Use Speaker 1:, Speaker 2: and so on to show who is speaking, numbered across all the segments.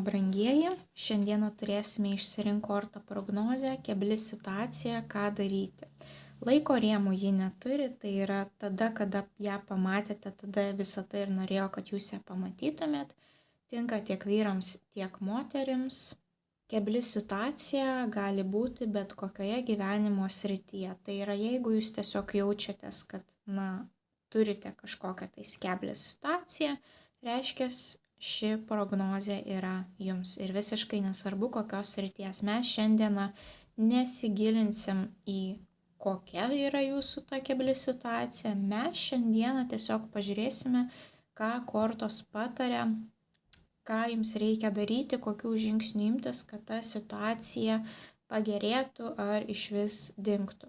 Speaker 1: brangieji, šiandieną turėsime išsirink kortą prognozę, kebli situacija, ką daryti. Laiko rėmų ji neturi, tai yra tada, kada ją pamatėte, tada visata ir norėjo, kad jūs ją pamatytumėt. Tinka tiek vyrams, tiek moterims. Kebli situacija gali būti bet kokioje gyvenimo srityje. Tai yra, jeigu jūs tiesiog jaučiatės, kad, turite kažkokią tai keblią situaciją, reiškia, ši prognozė yra jums ir visiškai nesvarbu, kokios srities. Mes šiandieną nesigilinsim į kokia yra jūsų ta kebli situacija. Mes šiandieną tiesiog pažiūrėsime, ką kortos pataria, ką jums reikia daryti, kokių žingsnių imtis, kad ta situacija pagerėtų ar išvis dingtų.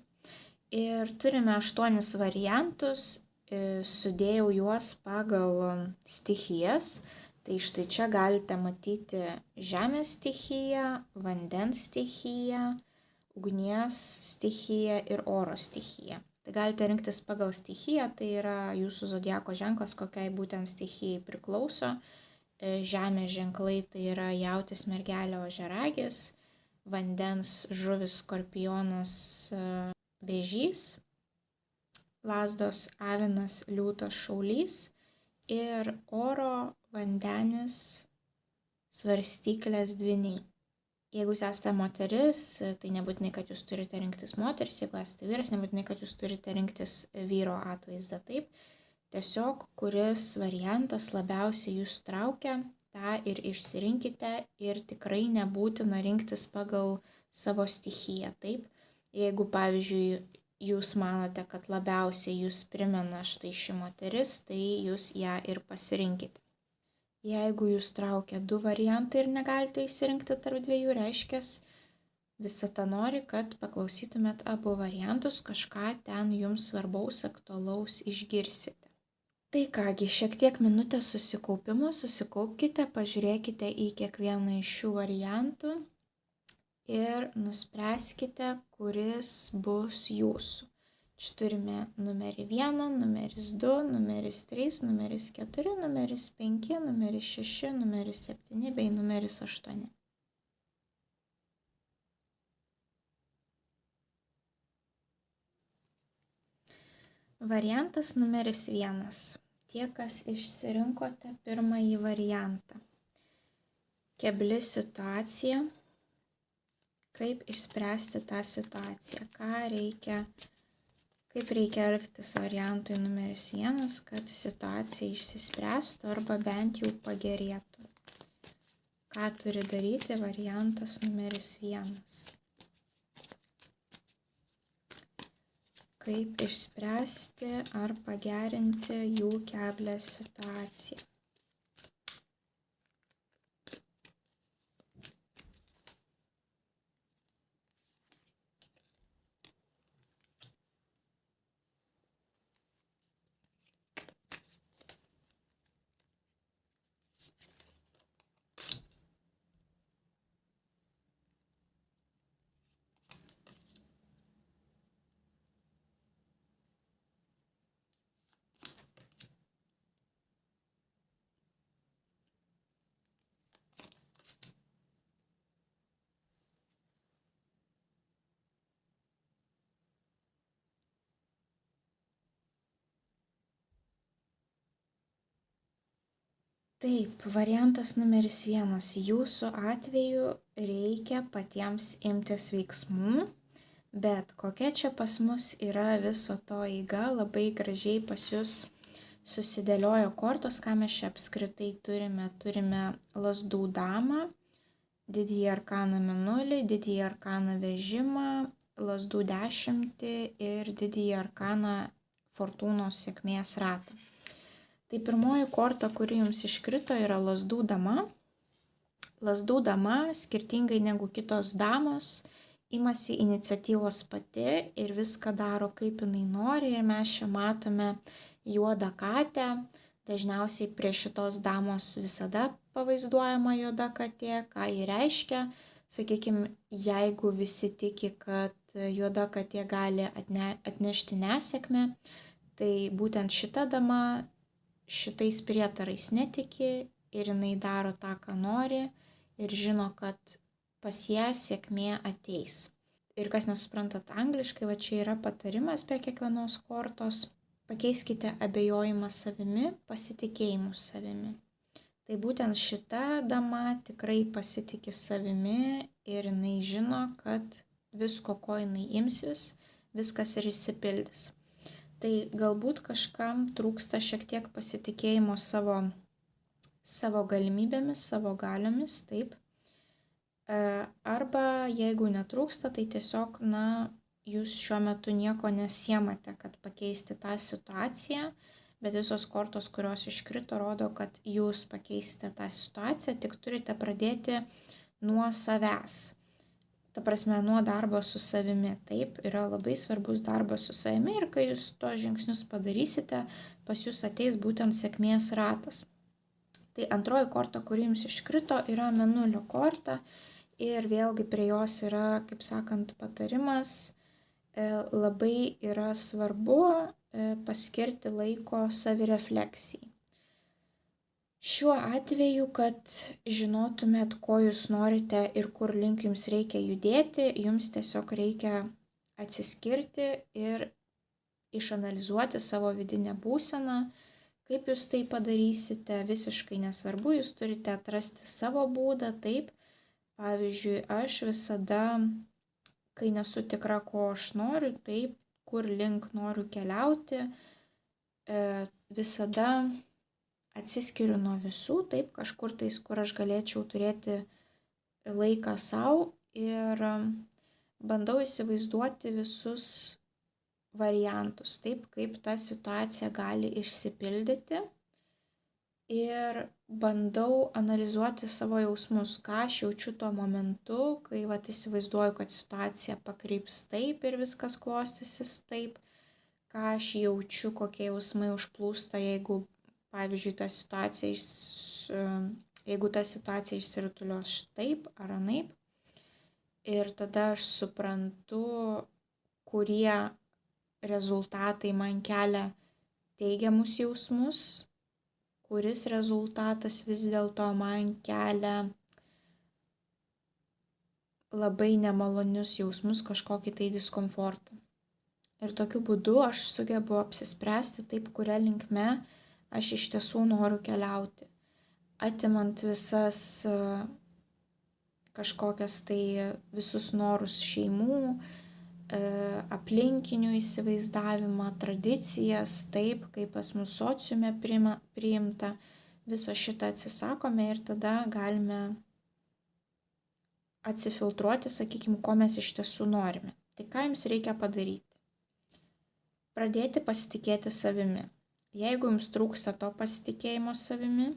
Speaker 1: Ir turime 8 variantus, sudėjau juos pagal stichijas. Tai štai čia galite matyti žemės stichiją, vandens stichiją, ugnies stichiją ir oro stichiją. Tai galite rinktis pagal stichiją, tai yra jūsų zodiako ženklas, kokiai būtent stichijai priklauso. Žemės ženklai tai yra jautis, mergelė, ožiaragis, vandens žuvis, skorpionas, vėžys, lazdos, avinas, liūtas, šaulys ir oro, vandenis, svarstyklės, dvyniai. Jeigu jūs esate moteris, tai nebūtinai, kad jūs turite rinktis moteris, jeigu esate vyras, nebūtinai, kad jūs turite rinktis vyro atvaizdą, taip. Tiesiog, kuris variantas labiausiai jūs traukia, tą ir išsirinkite ir tikrai nebūtina rinktis pagal savo stichiją, taip. Jeigu, pavyzdžiui, jūs manote, kad labiausiai jūs primena štai ši moteris, tai jūs ją ir pasirinkite. Jeigu jūs traukia 2 variantai ir negalite įsirinkti tarp 2, reiškia, visata nori, kad paklausytumėt abu variantus, kažką ten jums svarbaus, aktualaus išgirsite. Tai kągi, šiek tiek minutės susikaupimo, susikaupkite, pažiūrėkite į kiekvieną iš šių variantų ir nuspręskite, kuris bus jūsų. Čia turime numerį 1, numeris 2, numeris 3, numeris 4, numeris 5, numeris 6, numeris 7 bei numeris 8. Variantas numeris 1. Tie, kas išsirinkote pirmąjį variantą. Kebli situacija. Kaip išspręsti tą situaciją? Kaip reikia elgtis variantui numeris 1, kad situacija išsispręstų arba bent jau pagerėtų. Ką turi daryti variantas numeris 1? Kaip išspręsti ar pagerinti jų keblią situaciją. Taip, variantas numeris 1. Jūsų atveju reikia patiems imtis veiksmų, bet kokia čia pas mus yra viso to eiga, labai gražiai pas jūs susidėliojo kortos, ką mes čia apskritai turime. Turime lazdų damą, didįjį arkaną mėnulį, didįjį arkaną vežimą, lazdų 10 ir didįjį arkaną fortūnos sėkmės ratą. Tai pirmoji korta, kuri jums iškrito, yra lazdų dama. Lazdų dama, skirtingai negu kitos damos, imasi iniciatyvos pati ir viską daro, kaip jinai nori. Ir mes čia matome juodą katę. Dažniausiai prie šitos damos visada pavaizduojama juoda katė. Ką ji reiškia? Sakykime, jeigu visi tiki, kad juoda katė gali atnešti nesėkmę, tai būtent šita dama šitais prietarais netiki ir jinai daro tą, ką nori. ir žino, kad pas ją sėkmė ateis. Ir kas nesuprantat angliškai, va čia yra patarimas prie kiekvienos kortos. Pakeiskite abejojimą savimi pasitikėjimu savimi. Tai būtent šita dama tikrai pasitikė savimi ir jinai žino, kad visko, ko jinai imsis, viskas ir išsipildys. Tai galbūt kažkam trūksta šiek tiek pasitikėjimo savo galimybėmis, savo galiomis, taip. Arba jeigu netrūksta, tai tiesiog, jūs šiuo metu nieko nesiemate, kad pakeisti tą situaciją, bet visos kortos, kurios iškrito, rodo, kad jūs pakeisite tą situaciją, tik turite pradėti nuo savęs. Ta prasme, nuo darbo su savimi. Taip, yra labai svarbus darbas su savimi ir kai jūs tos žingsnius padarysite, pas jūs ateis būtent sėkmės ratas. Tai antroji korta, kuri jums iškrito, yra mėnulio korta. Ir vėlgi prie jos yra, kaip sakant, patarimas, labai yra svarbu paskirti laiko savirefleksijai. Šiuo atveju, kad žinotumėt, ko jūs norite ir kur link jums reikia judėti, jums tiesiog reikia atsiskirti ir išanalizuoti savo vidinę būseną. Kaip jūs tai padarysite, visiškai nesvarbu, jūs turite atrasti savo būdą, taip. Pavyzdžiui, aš visada, kai nesu tikra, ko aš noriu, taip, kur link noriu keliauti, visada atsiskiriu nuo visų, taip, kažkur tais, kur aš galėčiau turėti laiką savo ir bandau įsivaizduoti visus variantus, taip, kaip ta situacija gali išsipildyti. Ir bandau analizuoti savo jausmus, ką aš jaučiu tuo momentu, kai įsivaizduoju, kad situacija pakryps taip ir viskas klostysis taip, ką aš jaučiu, kokie jausmai užplūsta, jeigu, pavyzdžiui, jeigu ta situacija išsirutulios taip ar anaip. Ir tada aš suprantu, kurie rezultatai man kelia teigiamus jausmus, kuris rezultatas vis dėlto man kelia labai nemalonius jausmus, kažkokį tai diskomfortą. Ir tokiu būdu aš sugebu apsispręsti taip, kuria linkme aš iš tiesų noriu keliauti. Atimant visas kažkokias tai visus norus šeimų, aplinkinių įsivaizdavimą, tradicijas, taip, kaip pas mus sociume priimta, viso šitą atsisakome ir tada galime atsifiltruoti, sakykime, ko mes iš tiesų norime. Tai ką jums reikia padaryti? Pradėti pasitikėti savimi. Jeigu jums trūksta to pasitikėjimo savimi,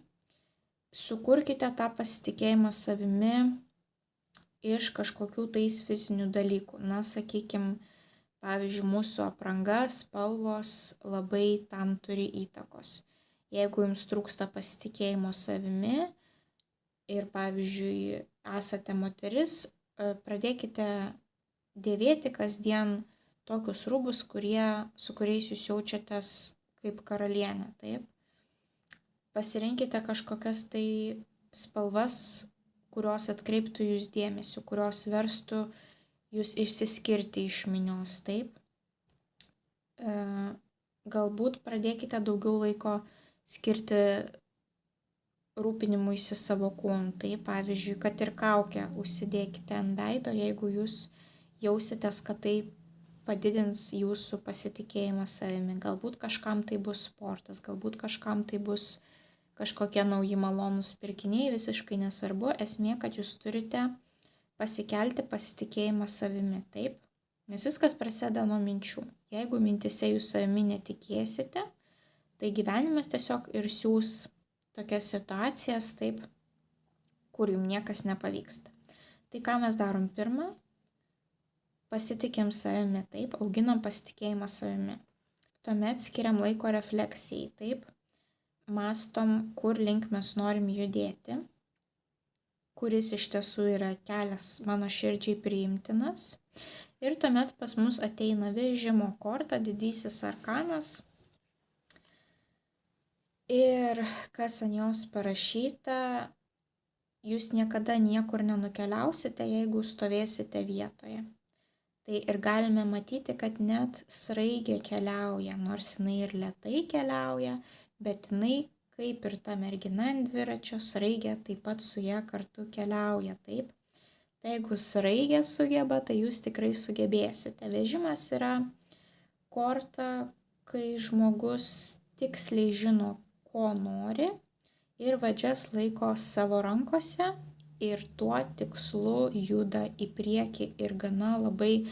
Speaker 1: sukurkite tą pasitikėjimą savimi iš kažkokių tais fizinių dalykų. Sakykime, pavyzdžiui, mūsų apranga, spalvos labai tam turi įtakos. Jeigu jums trūksta pasitikėjimo savimi ir, pavyzdžiui, esate moteris, pradėkite dėvėti kasdien tokius rūbus, su kuriais jūs jaučiatės kaip karalienė. Taip? Pasirinkite kažkokias tai spalvas, kurios atkreiptų jūs dėmesį, kurios verstų jūs išsiskirti iš minios, taip. Galbūt pradėkite daugiau laiko skirti rūpinimuisi savo kūnu, tai pavyzdžiui, kad ir kaukę užsidėkite ant veido, jeigu jūs jausitės, kad tai padidins jūsų pasitikėjimą savimi. Galbūt kažkam tai bus sportas, galbūt kažkam tai bus kažkokie nauji malonūs pirkiniai, visiškai nesvarbu, esmė, kad jūs turite pasikelti pasitikėjimą savimi, taip? Nes viskas prasideda nuo minčių. Jeigu mintise jūs savimi netikėsite, tai gyvenimas tiesiog ir siūs tokias situacijas, taip, kur jums niekas nepavyksta. Tai ką mes darom pirmą? Pasitikim savimi, taip, auginam pasitikėjimą savimi. Tuomet skiriam laiko refleksijai, taip. Mąstom, kur link mes norim judėti, kuris iš tiesų yra kelias mano širdžiai priimtinas. Ir tuomet pas mus ateina vežimo korta, didysis arkanas. Ir kas ant jos parašyta, jūs niekada niekur nenukeliausite, jeigu stovėsite vietoje. Tai ir galime matyti, kad net sraigė keliauja, nors jinai ir lėtai keliauja, bet jinai, kaip ir ta mergina ant dviračio, sraigė taip pat su ją kartu keliauja, taip. Tai jeigu sraigė sugeba, tai jūs tikrai sugebėsite. Vežimas yra korta, kai žmogus tiksliai žino, ko nori ir vadžias laiko savo rankose ir tuo tikslu juda į priekį ir gana labai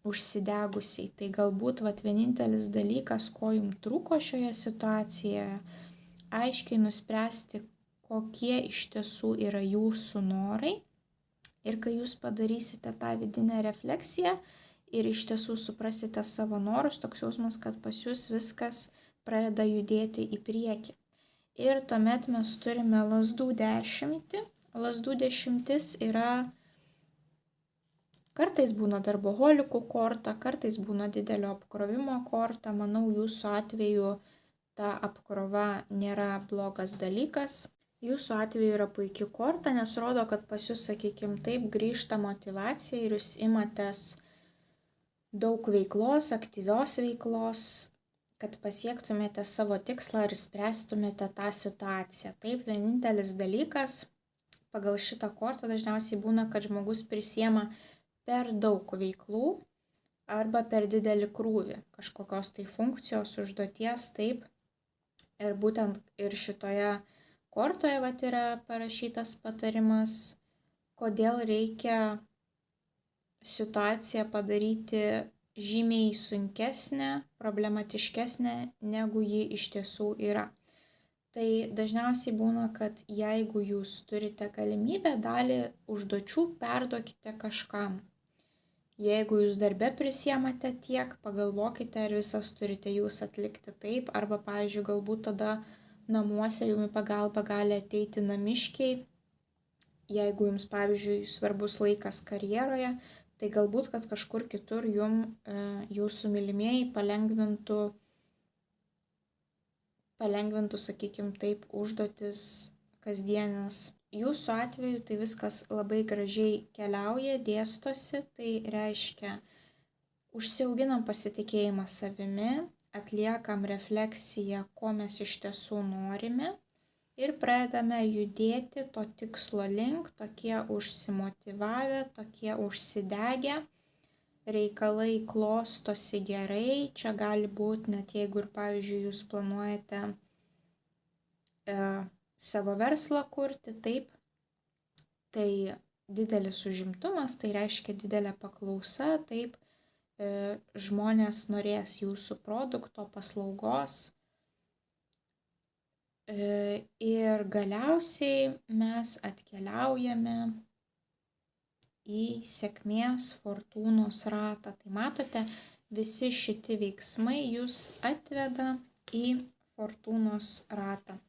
Speaker 1: užsidegusiai. Tai galbūt vienintelis dalykas, ko jums trūko šioje situacijoje, aiškiai nuspręsti, kokie iš tiesų yra jūsų norai. Ir kai jūs padarysite tą vidinę refleksiją ir iš tiesų suprasite savo norus, toks jausmas, kad pas jūs viskas pradeda judėti į priekį. Ir tuomet mes turime lazdų 10. Lazdų 10 yra, kartais būna darboholikų korta, kartais būna didelio apkrovimo korta. Manau, jūsų atveju ta apkrova nėra blogas dalykas. Jūsų atveju yra puikia korta, nes rodo, kad pas jūs, sakykime, taip grįžta motyvacija ir jūs imatės daug veiklos, aktyvios veiklos, kad pasiektumėte savo tikslą ir spręstumėte tą situaciją. Taip, vienintelis dalykas pagal šitą kortą dažniausiai būna, kad žmogus prisiema per daug veiklų arba per didelį krūvį kažkokios tai funkcijos, užduoties, taip. Ir būtent ir šitoje kortoje yra parašytas patarimas, kodėl reikia situaciją padaryti žymiai sunkesnė, problematiškesnė, negu ji iš tiesų yra. Tai dažniausiai būna, kad jeigu jūs turite galimybę, dalį užduočių perduokite kažkam. Jeigu jūs darbe prisiemate tiek, pagalvokite, ar visas turite jūs atlikti taip, arba, pavyzdžiui, galbūt tada namuose jums į pagalbą gali ateiti namiškiai. Jeigu jums, pavyzdžiui, svarbus laikas karjeroje, tai galbūt, kad kažkur kitur jūsų mylimieji palengvintų, sakykime taip, užduotis kasdienis. Jūsų atveju tai viskas labai gražiai keliauja, dėstosi, tai reiškia, užsiauginam pasitikėjimą savimi, atliekam refleksiją, ko mes iš tiesų norime ir pradedame judėti to tikslo link, tokie užsimotyvavę, tokie užsidegę, reikalai klostosi gerai. Čia gali būti net jeigu ir, pavyzdžiui, jūs planuojate savo verslą kurti, taip, tai didelis užimtumas, tai reiškia didelė paklausa, taip, žmonės norės jūsų produkto, paslaugos. Ir galiausiai mes atkeliaujame į sėkmės fortūnos ratą. Tai matote, visi šitie veiksmai jūs atveda į fortūnos ratą.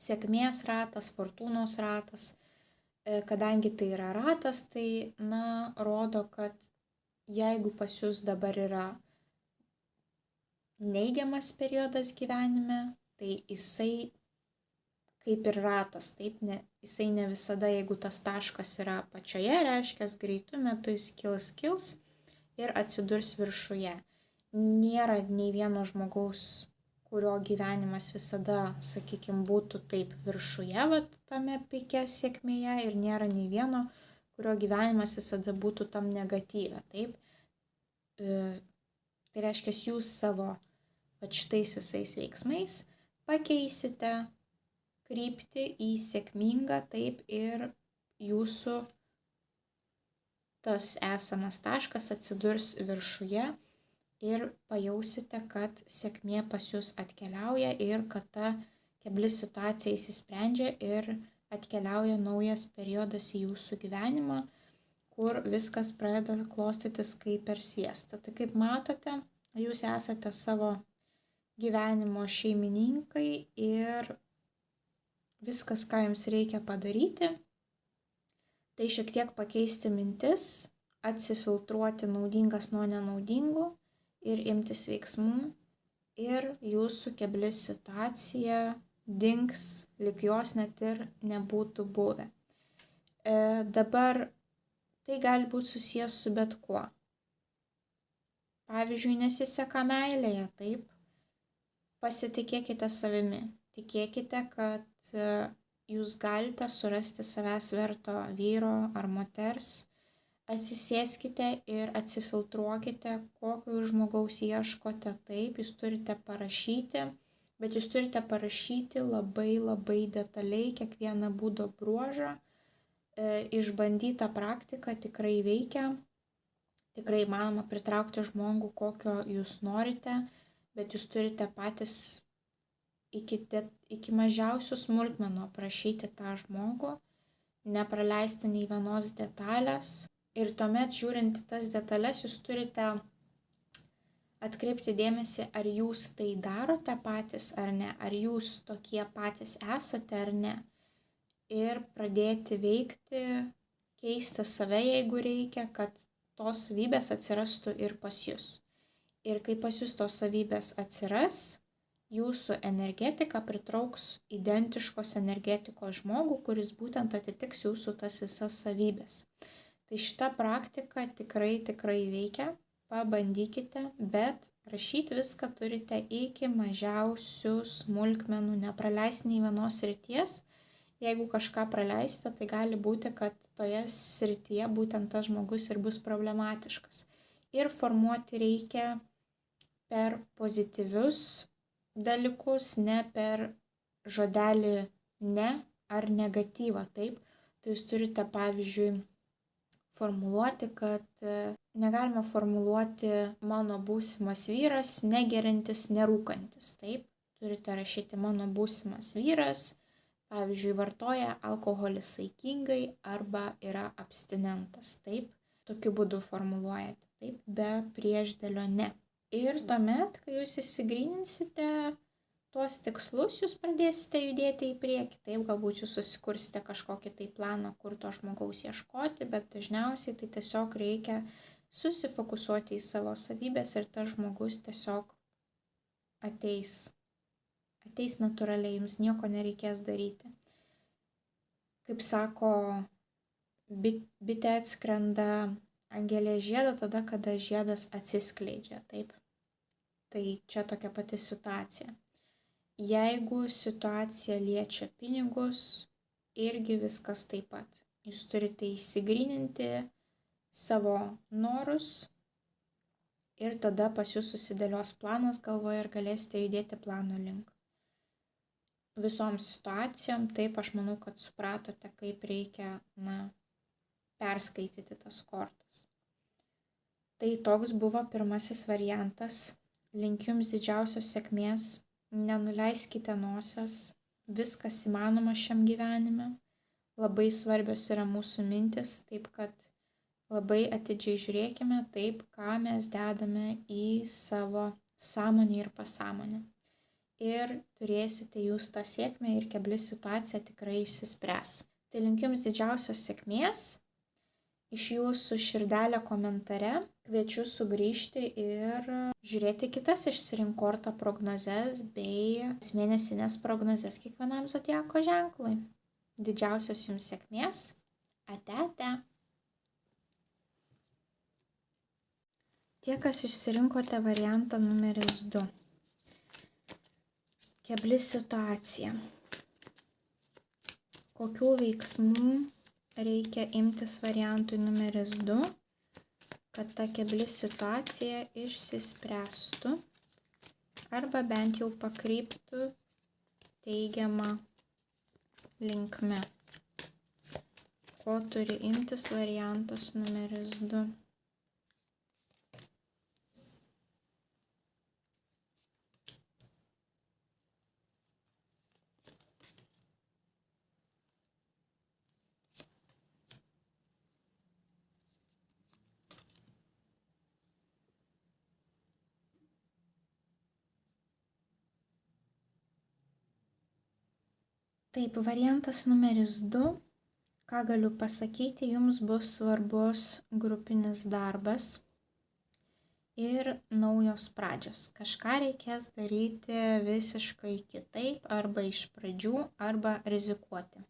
Speaker 1: Sėkmės ratas, fortūnos ratas, kadangi tai yra ratas, tai, rodo, kad jeigu pas jūs dabar yra neigiamas periodas gyvenime, tai jisai kaip ir ratas, taip, jisai ne visada, jeigu tas taškas yra apačioje, reiškia, greitų metų jis kils ir atsidurs viršuje. Nėra nei vieno žmogaus, kurio gyvenimas visada, sakykime, būtų taip viršuje, tame pike sėkmėje, ir nėra nei vieno, kurio gyvenimas visada būtų tam negatyve, taip. Tai reiškia, jūs savo šitais visais veiksmais pakeisite kryptį į sėkmingą, taip, ir jūsų tas esamas taškas atsidurs viršuje ir pajausite, kad sėkmė pas jūs atkeliauja ir kad ta kebli situacija įsisprendžia ir atkeliauja naujas periodas į jūsų gyvenimą, kur viskas pradeda klostytis kaip per sviestą. Tai kaip matote, jūs esate savo gyvenimo šeimininkai ir viskas, ką jums reikia padaryti, tai šiek tiek pakeisti mintis, atsifiltruoti naudingas nuo nenaudingų ir imtis veiksmų, ir jūsų kebli situacija dings, lyg jos net ir nebūtų buvę. Dabar tai gali būti susijęs su bet kuo. Pavyzdžiui, nesiseka meilėje, taip. Pasitikėkite savimi. Tikėkite, kad jūs galite surasti savęs verto vyro ar moters. Atsisėskite ir atsifiltruokite, kokio žmogaus ieškote. Taip, jūs turite parašyti, bet jūs turite parašyti labai labai detaliai kiekvieną būdo bruožą. Išbandyta praktika tikrai veikia. Tikrai įmanoma pritraukti žmogų, kokio jūs norite, bet jūs turite patys iki mažiausių smulkmenų aprašyti tą žmogų, nepraleisti nei vienos detalės. Ir tuomet, žiūrint į tas detalės, jūs turite atkreipti dėmesį, ar jūs tai darote patys ar ne, ar jūs tokie patys esate ar ne. Ir pradėti veikti, keisti save, jeigu reikia, kad tos savybės atsirastų ir pas jūs. Ir kai pas jūs tos savybės atsiras, jūsų energetika pritrauks identiškos energetikos žmogų, kuris būtent atitiks jūsų tas visas savybės. Tai šita praktika tikrai veikia, pabandykite, bet rašyti viską turite iki mažiausių smulkmenų, nepraleisti nei vienos srities. Jeigu kažką praleisite, tai gali būti, kad toje srityje būtent tas žmogus ir bus problematiškas. Ir formuoti reikia per pozityvius dalykus, ne per žodelį ne ar negatyvą, taip. Tai jūs turite, pavyzdžiui, formuluoti, kad negalime formuluoti mano būsimas vyras, negeriantis, nerūkantis, taip. Turite rašyti mano būsimas vyras, pavyzdžiui, vartoja alkoholį saikingai arba yra abstinentas, taip. Tokiu būdu formuluojate, taip, be priešdėlio ne. Ir tuomet, kai jūs įsigryninsite tuos tikslus, jūs pradėsite judėti į priekį. Taip, galbūt jūs susikursite kažkokį tai planą, kur to žmogaus ieškoti, bet dažniausiai tai tiesiog reikia susifokusuoti į savo savybės ir tas žmogus tiesiog ateis. Ateis natūraliai, jums nieko nereikės daryti. Kaip sako, bitė atskrenda angelė žiedo tada, kada žiedas atsiskleidžia, taip. Tai čia tokia pati situacija. Jeigu situacija liečia pinigus, irgi viskas taip pat. Jūs turite įsigryninti savo norus ir tada pas jūs susidėlios planas galvoje ir galėsite judėti plano link. Visom situacijom, taip, aš manau, kad supratote, kaip reikia, perskaityti tas kortas. Tai toks buvo pirmasis variantas. Linkiu jums didžiausios sėkmės, nenuleiskite nosies, viskas įmanoma šiam gyvenime. Labai svarbios yra mūsų mintis, taip kad labai atidžiai žiūrėkime taip, ką mes dedame į savo sąmonę ir pasąmonę. Ir turėsite jūs tą sėkmę ir kebli situacija tikrai išsispręs. Tai linkiu jums didžiausios sėkmės. Iš jūsų širdelę komentare kviečiu sugrįžti ir žiūrėti kitas išsirink kortą prognozes bei mėnesinės prognozes kiekvienam zodiako ženklui. Didžiausios jums sėkmės. Ate. Tie, kas išsirinkote variantą numeris 2. Kebli situacija. Kokių veiksmų reikia imtis variantui numeris 2, kad ta kebli situacija išsispręstų arba bent jau pakryptų teigiamą linkme. Ko turi imtis variantas numeris 2? Taip, variantas numeris 2, ką galiu pasakyti, jums bus svarbus grupinis darbas ir naujos pradžios. Kažką reikės daryti visiškai kitaip, arba iš pradžių, arba rizikuoti.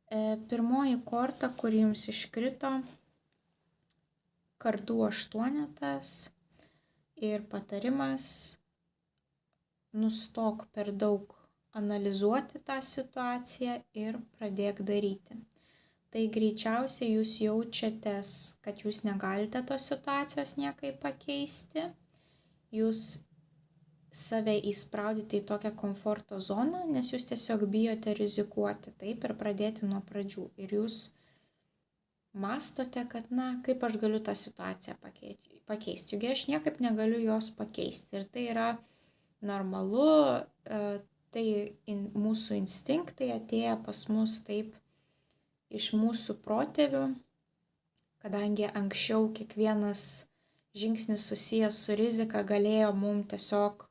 Speaker 1: Pirmoji korta, kuri jums iškrito, kardų 8 ir patarimas: nustok per daug analizuoti tą situaciją ir pradėk daryti. Tai greičiausiai jūs jaučiatės, kad jūs negalite tos situacijos niekaip pakeisti, jūs save įspraudite į tokią komforto zoną, nes jūs tiesiog bijote rizikuoti, taip, ir pradėti nuo pradžių. Ir jūs mastote, kad, kaip aš galiu tą situaciją pakeisti, juk aš niekaip negaliu jos pakeisti. Ir tai yra normalu, tai mūsų instinktai atėję pas mus taip iš mūsų protėvių, kadangi anksčiau kiekvienas žingsnis susijęs su rizika galėjo mums tiesiog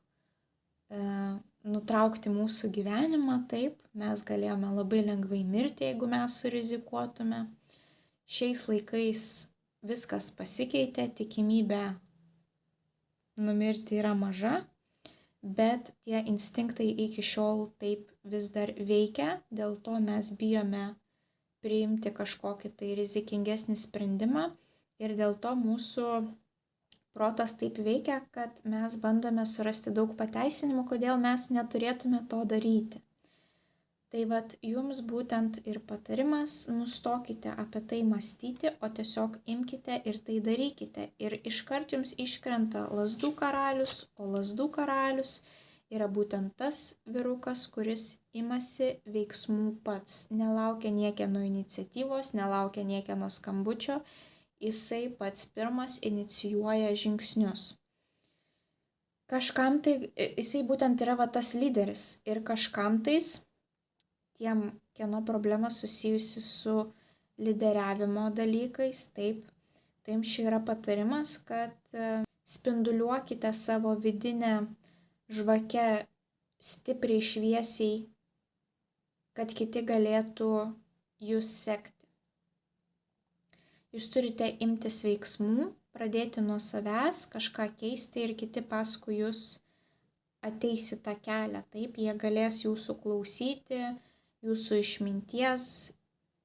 Speaker 1: nutraukti mūsų gyvenimą, taip, mes galėjome labai lengvai mirti, jeigu mes surizikuotume. Šiais laikais viskas pasikeitė, tikimybė numirti yra maža, bet tie instinktai iki šiol taip vis dar veikia, dėl to mes bijome priimti kažkokį tai rizikingesnį sprendimą ir dėl to mūsų protas taip veikia, kad mes bandome surasti daug pateisinimų, kodėl mes neturėtume to daryti. Tai vat jums būtent ir patarimas: nustokite apie tai mąstyti, o tiesiog imkite ir tai darykite. Ir iškart jums iškrenta lazdų karalius, o lazdų karalius yra būtent tas vyrukas, kuris imasi veiksmų pats, nelaukia niekieno iniciatyvos, nelaukia niekieno skambučio, jisai pats pirmas inicijuoja žingsnius. Kažkam tai, jisai būtent yra tas lyderis ir kažkam tais, tiem, kieno problema susijusi su lyderiavimo dalykais, taip, tai jums čia yra patarimas, kad spinduliuokite savo vidinę žvakę stipriai šviesiai, kad kiti galėtų jūs sekti. Jūs turite imtis veiksmų, pradėti nuo savęs, kažką keisti ir kiti paskui jūs ateis į tą kelią. Taip, jie galės jūsų klausyti, jūsų išminties,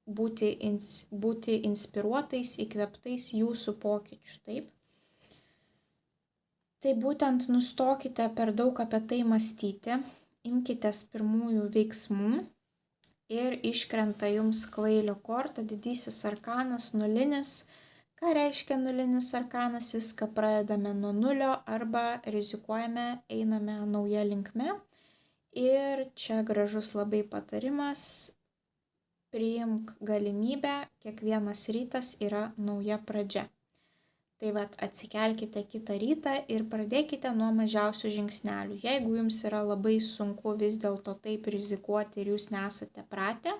Speaker 1: būti inspiruotais, įkvėptais jūsų pokyčių. Taip. Tai būtent nustokite per daug apie tai mąstyti, imkitės pirmųjų veiksmų ir iškrenta jums kvailio korta, didysis arkanas, nulinis. Ką reiškia nulinis arkanas? Viską pradedame nuo nulio arba rizikuojame, einame nauja linkme. Ir čia gražus labai patarimas: priimk galimybę, kiekvienas rytas yra nauja pradžia. Tai atsikelkite kitą rytą ir pradėkite nuo mažiausių žingsnelių. Jeigu jums yra labai sunku vis dėlto taip rizikuoti ir jūs nesate pratę,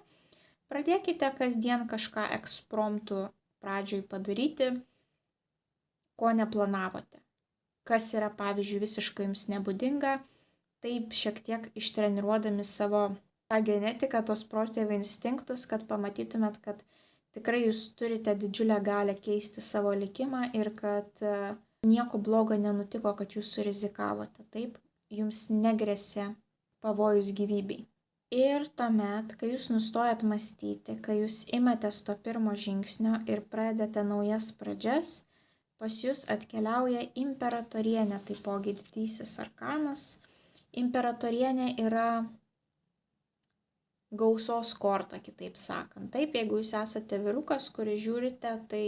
Speaker 1: pradėkite kasdien kažką ekspromtu pradžioj padaryti, ko neplanavote. Kas yra, pavyzdžiui, visiškai jums nebūdinga, taip šiek tiek ištreniruodami savo tą genetiką, tos protėvių instinktus, kad pamatytumėt, kad tikrai jūs turite didžiulę galią keisti savo likimą ir kad nieko blogo nenutiko, kad jūs surizikavote. Taip, jums negresia pavojus gyvybei. Ir tuomet, kai jūs nustojat mąstyti, kai jūs imatės to pirmo žingsnio ir pradedate naujas pradžias, pas jūs atkeliauja imperatorienė, taipogi didysis arkanas. Imperatorienė yra gausos korta, kitaip sakant. Taip, jeigu jūs esate vyrukas, kuris žiūrite, tai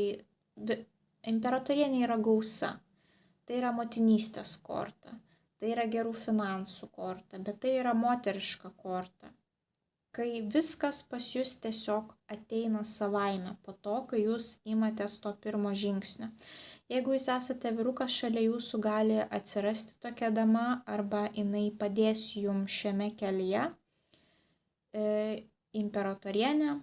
Speaker 1: imperatorienė yra gausa. Tai yra motinystės korta. Tai yra gerų finansų korta, bet tai yra moteriška korta. Kai viskas pas jūs tiesiog ateina savaime po to, kai jūs imatės to pirmo žingsnio. Jeigu jūs esate vyrukas, šalia jūsų gali atsirasti tokia dama arba jinai padės jums šiame kelyje. Imperatorienė,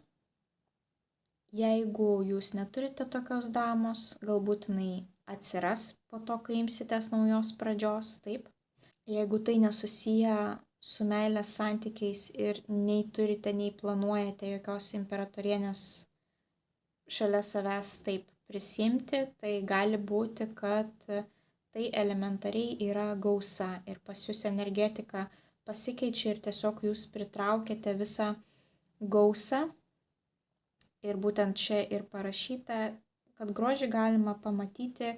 Speaker 1: jeigu jūs neturite tokios damos, galbūt jinai atsiras po to, kai imsitės naujos pradžios, taip. Jeigu tai nesusiję su meilės santykiais ir nei turite, nei planuojate jokios imperatorienės šalia savęs taip prisimti, tai gali būti, kad tai elementariai yra gausa ir pas jūs energetika pasikeičia ir tiesiog jūs pritraukėte visą gausą Ir būtent čia ir parašyta, kad grožį galima pamatyti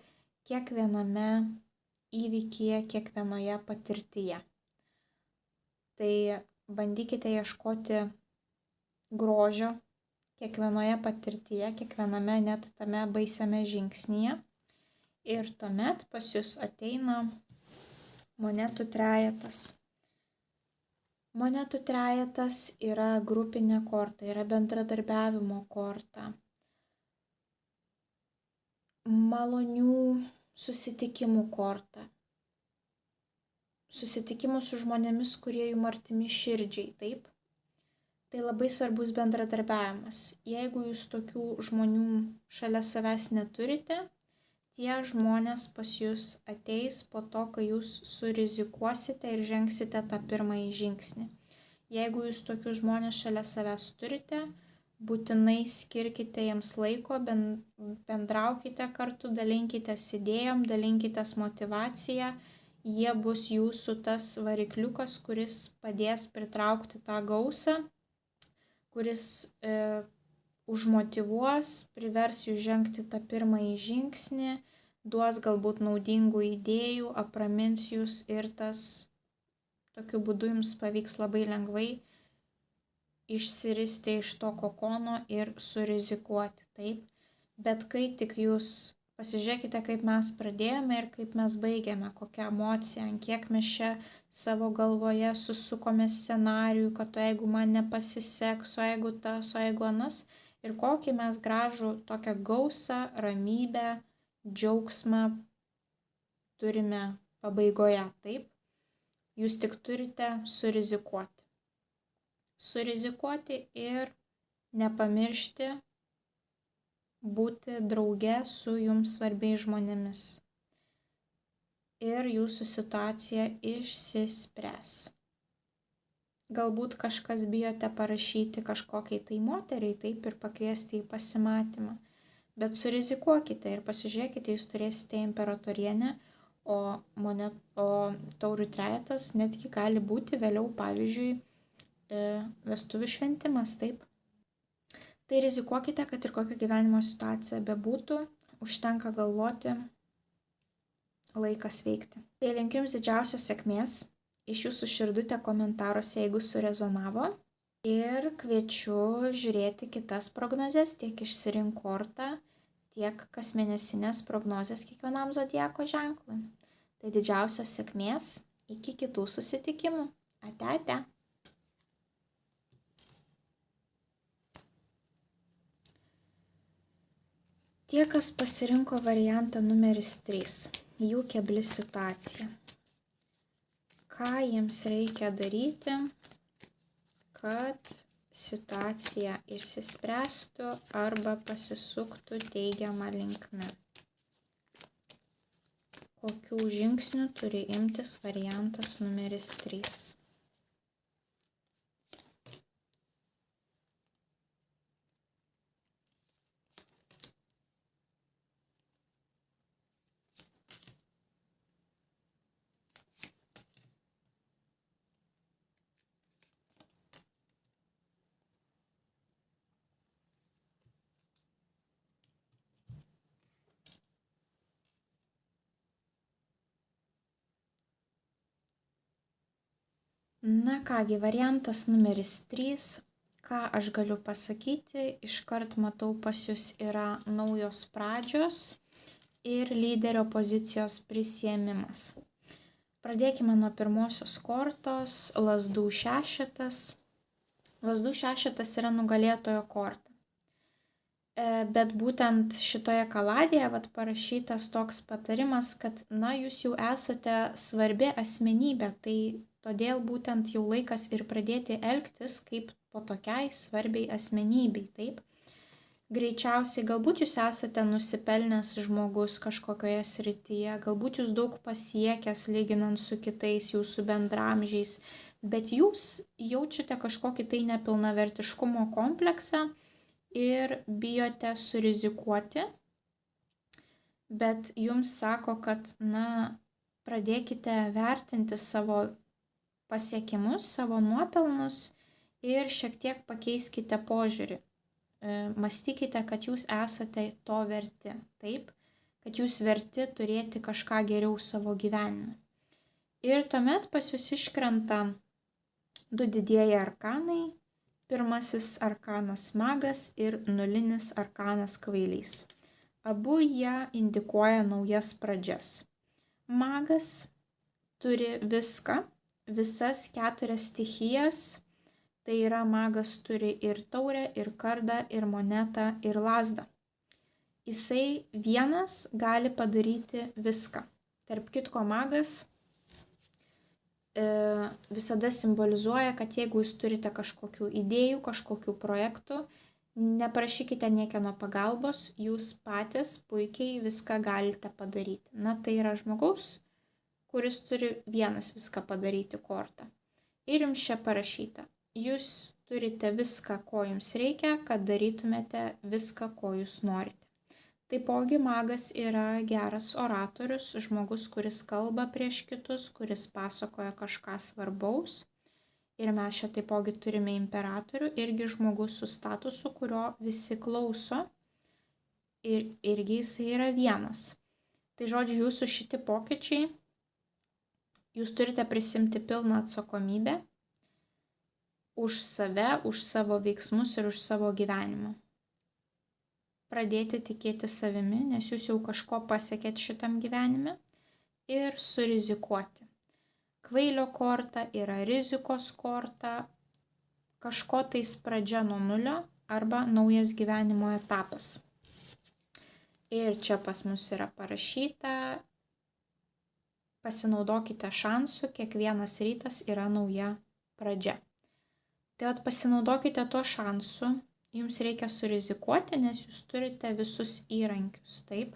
Speaker 1: kiekviename įvykyje, kiekvienoje patirtyje. Tai bandykite ieškoti grožio kiekvienoje patirtyje, kiekviename net tame baisiame žingsnyje. Ir tuomet pas jūs ateina monetų trejetas. Monetų trejetas yra grupinė korta, yra bendradarbiavimo korta, malonių susitikimų korta, susitikimų su žmonėmis, kurie jums artimi širdžiai, taip? Tai labai svarbus bendradarbiavimas. Jeigu jūs tokių žmonių šalia savęs neturite, tie žmonės pas jūs ateis po to, kai jūs surizikuosite ir žengsite tą pirmąjį žingsnį. Jeigu jūs tokius žmonės šalia savęs turite, būtinai skirkite jiems laiko, bendraukite kartu, dalinkitės idėjom, dalinkitės motivaciją. Jie bus jūsų tas varikliukas, kuris padės pritraukti tą gausą, kuris užmotyvuos, privers jūs žengti tą pirmąjį žingsnį, duos galbūt naudingų idėjų, apramins jūs ir tokiu būdu jums pavyks labai lengvai išsiristi iš to kokono ir surizikuoti, taip. Bet kai tik jūs pasižiūrėkite, kaip mes pradėjome ir kaip mes baigėme, kokią emociją, ant kiek mes čia savo galvoje susukome scenarijų, kad o jeigu man nepasiseks, o jeigu tas, o jeigu anas, ir kokį mes gražų tokią gausą, ramybę, džiaugsmą turime pabaigoje, taip? Jūs tik turite surizikuoti. Surizikuoti ir nepamiršti būti drauge su jums svarbiais žmonėmis. Ir jūsų situacija išsispręs. Galbūt kažkas bijote parašyti kažkokiai tai moteriai, taip, ir pakviesti į pasimatymą. Bet surizikuokite ir pasižiūrėkite, jūs turėsite imperatorienę, o taurių trejetas netgi gali būti vėliau, pavyzdžiui, vestuvių šventimas, taip. Tai rizikuokite, kad ir kokia gyvenimo situacija bebūtų, užtenka galvoti, laikas veikti. Tai linkiu jums didžiausios sėkmės. Iš jūsų širdutę komentaruose, jeigu surezonavo. Ir kviečiu žiūrėti kitas prognozes, tiek išsirink kortą, tiek kasmėnesinės prognozes kiekvienam zodiako ženklui. Tai didžiausios sėkmės, iki kitų susitikimų. Ate, ate. Tie, kas pasirinko variantą numeris 3, jų kebli situacija. Ką jiems reikia daryti, kad situacija išsispręstų arba pasisuktų teigiamą linkme? Kokių žingsnių turi imtis variantas numeris 3? Na kągi, variantas numeris 3, ką aš galiu pasakyti, iškart matau pas jūs yra naujos pradžios ir lyderio pozicijos prisiėmimas. Pradėkime nuo pirmosios kortos, lazdų šešetas. Lazdų šešetas yra nugalėtojo korta. Bet būtent šitoje kaladėje parašytas toks patarimas, kad jūs jau esate svarbi asmenybė, tai todėl būtent jau laikas ir pradėti elgtis kaip po tokiai svarbiai asmenybei, taip? Greičiausiai galbūt jūs esate nusipelnęs žmogus kažkokioje srityje, galbūt jūs daug pasiekęs lyginant su kitais jūsų bendramžiais, bet jūs jaučiate kažkokį tai nepilnavertiškumo kompleksą ir bijote surizikuoti, bet jums sako, kad pradėkite vertinti savo pasiekimus, savo nuopelnus ir šiek tiek pakeiskite požiūrį. mąstykite, kad jūs esate to verti, taip, kad jūs verti turėti kažką geriau savo gyvenime. Ir tuomet pas jūs iškrenta 2 didieji arkanai, pirmasis arkanas magas ir nulinis arkanas kvailys. Abu jie indikuoja naujas pradžias. Magas turi viską, visas 4 stichijas, tai yra magas turi ir taurę, ir kardą, ir monetą, ir lazdą. Jisai vienas gali padaryti viską. Tarp kitko, magas visada simbolizuoja, kad jeigu jūs turite kažkokių idėjų, kažkokių projektų, neprašykite niekieno pagalbos, jūs patys puikiai viską galite padaryti. Na, tai yra žmogaus, kuris turi vienas viską padaryti kortą. Ir jums čia parašyta, jūs turite viską, ko jums reikia, kad darytumėte viską, ko jūs norite. Taipogi magas yra geras oratorius, žmogus, kuris kalba prieš kitus, kuris pasakoja kažką svarbaus. Ir mes čia taipogi turime imperatorių, irgi žmogus su statusu, kurio visi klauso. Ir irgi jisai yra vienas. Tai žodžiu, jūsų šiti pokyčiai, jūs turite prisimti pilną atsakomybę už save, už savo veiksmus ir už savo gyvenimą. Pradėti tikėti savimi, nes jūs jau kažko pasiekėt šitam gyvenime, ir surizikuoti. Kvailio korta yra rizikos korta, kažko tais pradžia nuo nulio arba naujas gyvenimo etapas. Ir čia pas mus yra parašyta, pasinaudokite šansu, kiekvienas rytas yra nauja pradžia. Tai pasinaudokite tuo šansu. Jums reikia surizikuoti, nes jūs turite visus įrankius, taip.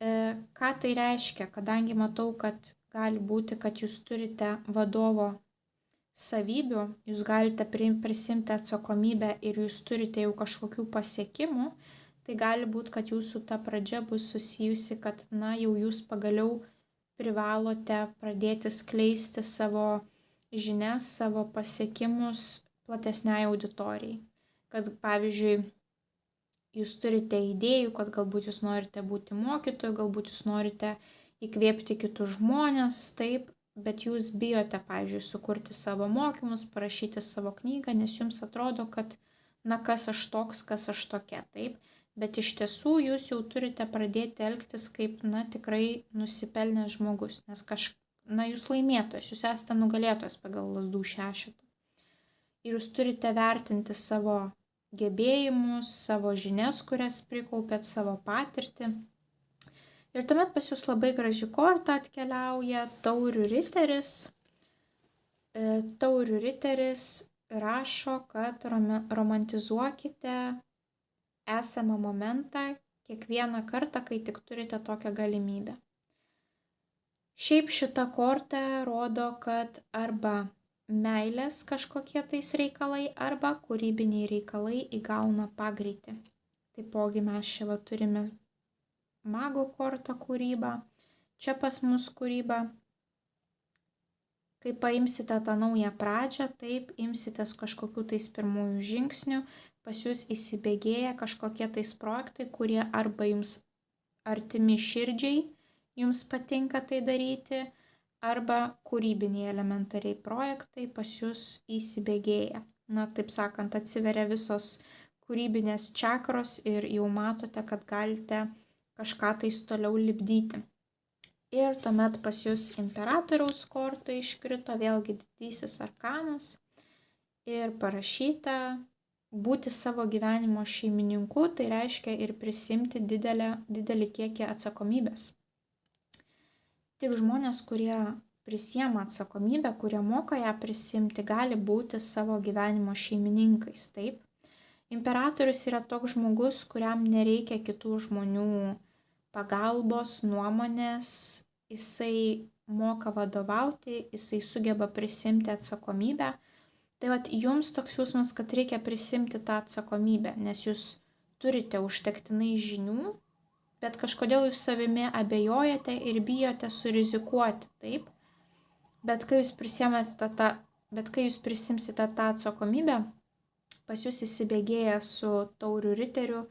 Speaker 1: Ką tai reiškia, kadangi matau, kad gali būti, kad jūs turite vadovo savybių, jūs galite prisimti atsakomybę ir jūs turite jau kažkokių pasiekimų, tai gali būti, kad jūsų ta pradžia bus susijusi, kad, jau jūs pagaliau privalote pradėti skleisti savo žinias, savo pasiekimus platesniai auditorijai. Kad, pavyzdžiui, jūs turite idėjų, kad galbūt jūs norite būti mokytoju, galbūt jūs norite įkvėpti kitus žmonės, taip, bet jūs bijote, pavyzdžiui, sukurti savo mokymus, parašyti savo knygą, nes jums atrodo, kad, kas aš toks, kas aš tokia, taip, bet iš tiesų jūs jau turite pradėti elgtis kaip, tikrai nusipelnęs žmogus, nes jūs laimėtojas, jūs esate nugalėtojas pagal lazdų šešetą. Ir jūs turite vertinti savo gebėjimus, savo žinias, kurias prikaupėt, savo patirtį. Ir tuomet pas jūs labai graži korta atkeliauja, taurių riteris. Taurių riteris rašo, kad romantizuokite esamą momentą kiekvieną kartą, kai tik turite tokią galimybę. Šiaip šita korta rodo, kad arba meilės kažkokie tais reikalai arba kūrybiniai reikalai įgauna pagreitį. Taipogi mes čia turime mago kortą kūrybą, čia pas mus kūryba. Kai paimsite tą naują pradžią, taip, imsitės kažkokių tais pirmųjų žingsnių, pas jūs įsibėgėja kažkokie tais projektai, kurie arba jums artimi širdžiai, jums patinka tai daryti, arba kūrybiniai elementariai projektai pas jūs įsibėgėja. Taip sakant, atsiveria visos kūrybinės čakros ir jau matote, kad galite kažką tais toliau lipdyti. Ir tuomet pas jūs imperatoriaus korta iškrito, vėlgi didysis arkanas, ir parašyta būti savo gyvenimo šeimininku, tai reiškia ir prisimti didelį kiekį atsakomybės. Tik žmonės, kurie prisiema atsakomybę, kurie moka ją prisimti, gali būti savo gyvenimo šeimininkais, taip. Imperatorius yra toks žmogus, kuriam nereikia kitų žmonių pagalbos, nuomonės, jisai moka vadovauti, jisai sugeba prisimti atsakomybę. Tai jums toks jausmas, kad reikia prisimti tą atsakomybę, nes jūs turite užtektinai žinių, bet kažkodėl jūs savimi abejojate ir bijote surizikuoti, taip? Bet kai jūs prisimsite tą atsakomybę, pas jūs įsibėgėja su taurių riteriu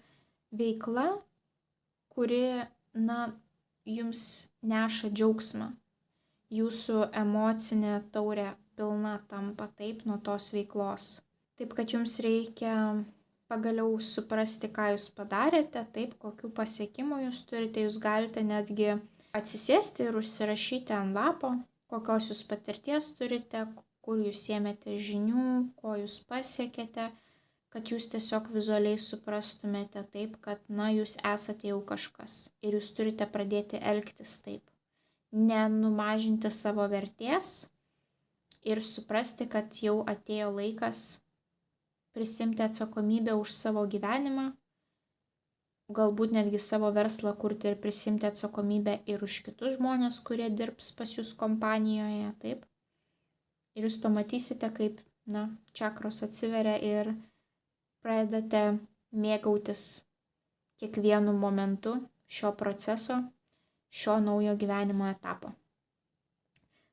Speaker 1: veikla, kuri, jums neša džiaugsmą. Jūsų emocinė taurė pilna tampa taip nuo tos veiklos. Taip, kad jums reikia pagaliau suprasti, ką jūs padarėte, taip, kokių pasiekimų jūs turite. Jūs galite netgi atsisėsti ir užsirašyti ant lapo, kokios jūs patirties turite, kur jūs ėmėte žinių, ko jūs pasiekėte, kad jūs tiesiog vizualiai suprastumėte taip, kad, jūs esate jau kažkas ir jūs turite pradėti elgtis taip. Nenumažinti savo vertės ir suprasti, kad jau atėjo laikas prisimti atsakomybę už savo gyvenimą, galbūt netgi savo verslą kurti ir prisimti atsakomybę ir už kitus žmonės, kurie dirbs pas jūs kompanijoje, taip. Ir jūs pamatysite, kaip, čakros atsiveria ir pradedate mėgautis kiekvienu momentu šio proceso, šio naujo gyvenimo etapo.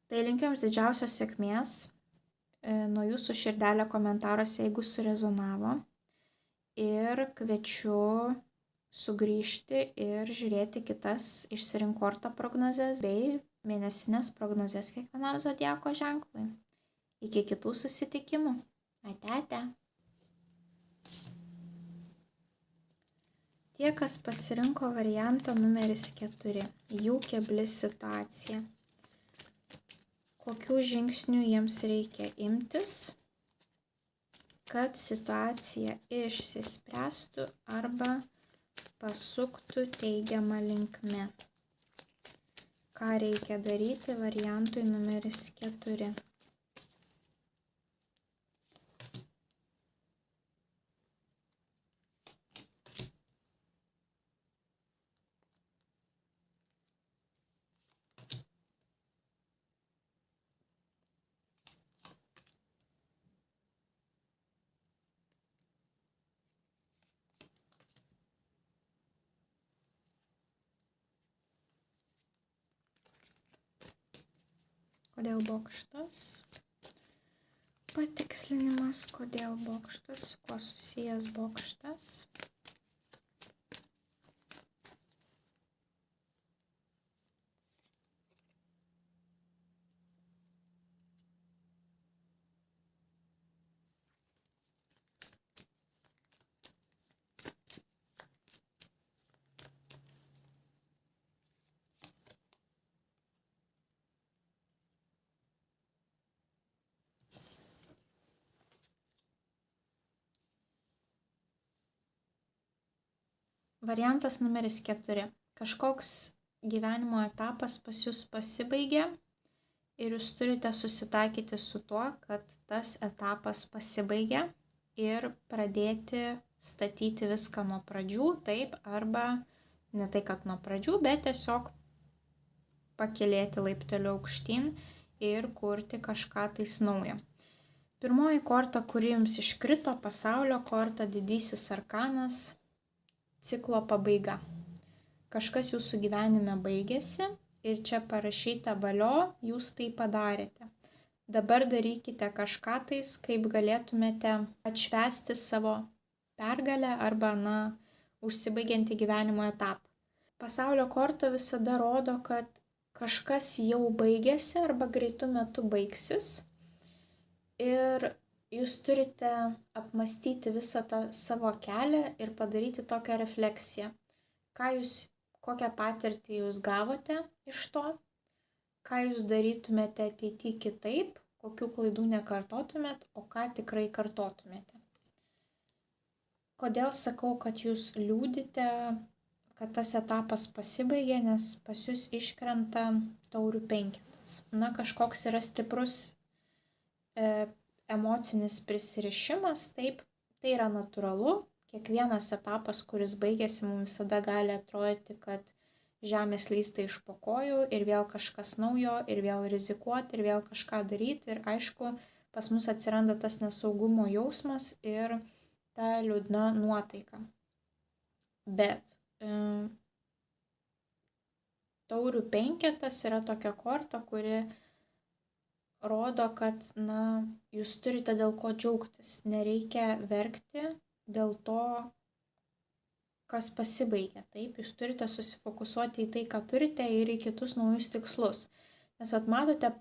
Speaker 1: Tai linkiu jums didžiausios sėkmės, nuo jūsų širdelė komentaruose, jeigu surezonavo, ir kviečiu sugrįžti ir žiūrėti kitas išsirink kortą prognozes bei mėnesinės prognozes kiekvienam zodiako ženklui. Iki kitų susitikimų. Ate. Tie, kas pasirinko variantą numeris 4, jų kebli situacija. Kokių žingsnių jiems reikia imtis, kad situacija išsispręstų arba pasuktų teigiamą linkme. Ką reikia daryti variantui numeris 4. Kodėl bokštas? Patikslinimas, kodėl bokštas, su kuo susijęs bokštas. Variantas numeris 4. Kažkoks gyvenimo etapas pas jūs pasibaigė ir jūs turite susitaikyti su tuo, kad tas etapas pasibaigė ir pradėti statyti viską nuo pradžių, taip, arba ne tai, kad nuo pradžių, bet tiesiog pakilėti laipteliu aukštyn ir kurti kažką tais naujo. Pirmoji korta, kuri jums iškrito, pasaulio korta, didysis arkanas, ciklo pabaiga. Kažkas jūsų gyvenime baigėsi ir čia parašyta valio, jūs tai padarėte. Dabar darykite kažką tais, kaip galėtumėte atšvęsti savo pergalę arba, užsibaigiantį gyvenimo etapą. Pasaulio korta visada rodo, kad kažkas jau baigėsi arba greitų metų baigsis ir jūs turite apmastyti visą tą savo kelią ir padaryti tokią refleksiją. Kokią patirtį jūs gavote iš to, ką jūs darytumėte ateityje kitaip, kokių klaidų nekartotumėt, o ką tikrai kartotumėte. Kodėl sakau, kad jūs liūdite, kad tas etapas pasibaigė, nes pas jūs iškrenta taurių penketas. Kažkoks yra stiprus emocinis prisirišimas, taip, tai yra natūralu. Kiekvienas etapas, kuris baigėsi, mums visada gali atrodyti, kad žemė slysta iš po kojų ir vėl kažkas naujo, ir vėl rizikuoti, ir vėl kažką daryti. Ir aišku, pas mus atsiranda tas nesaugumo jausmas ir ta liūdna nuotaika. Bet taurių penketas yra tokia korta, kuri rodo, kad, jūs turite dėl ko džiaugtis. Nereikia verkti dėl to, kas pasibaigia. Taip, jūs turite susifokusuoti į tai, ką turite ir į kitus naujus tikslus. Nes matote,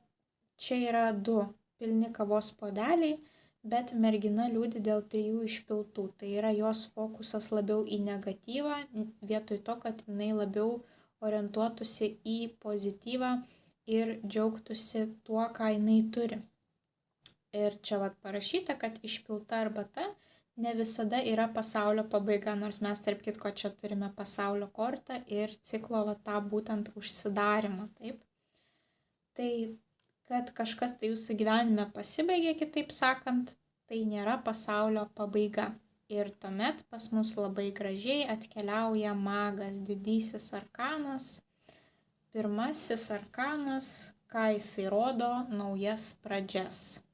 Speaker 1: čia yra 2 pilni kavos puodeliai, bet mergina liūdi dėl 3 išpiltų. Tai yra jos fokusas labiau į negatyvą, vietoj to, kad jinai labiau orientuotųsi į pozityvą ir džiaugtųsi tuo, ką jinai turi. Ir čia parašyta, kad išpilta arbata ne visada yra pasaulio pabaiga, nors mes tarp kitko čia turime pasaulio kortą ir ciklo tą būtent užsidarimą, taip. Tai, kad kažkas tai jūsų gyvenime pasibaigė, kitaip sakant, tai nėra pasaulio pabaiga. Ir tuomet pas mus labai gražiai atkeliauja magas, didysis arkanas. Pirmasis arkanas, ką jisai rodo, naujas pradžias.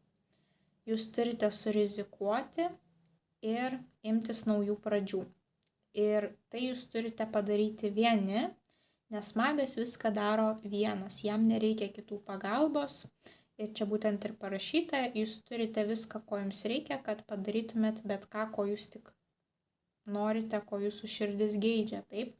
Speaker 1: Jūs turite surizikuoti ir imtis naujų pradžių. Ir tai jūs turite padaryti vieni, nes magas viską daro vienas, jam nereikia kitų pagalbos. Ir čia būtent ir parašyta, jūs turite viską, ko jums reikia, kad padarytumėt bet ką, ko jūs tik norite, ko jūsų širdis geidžia. Taip.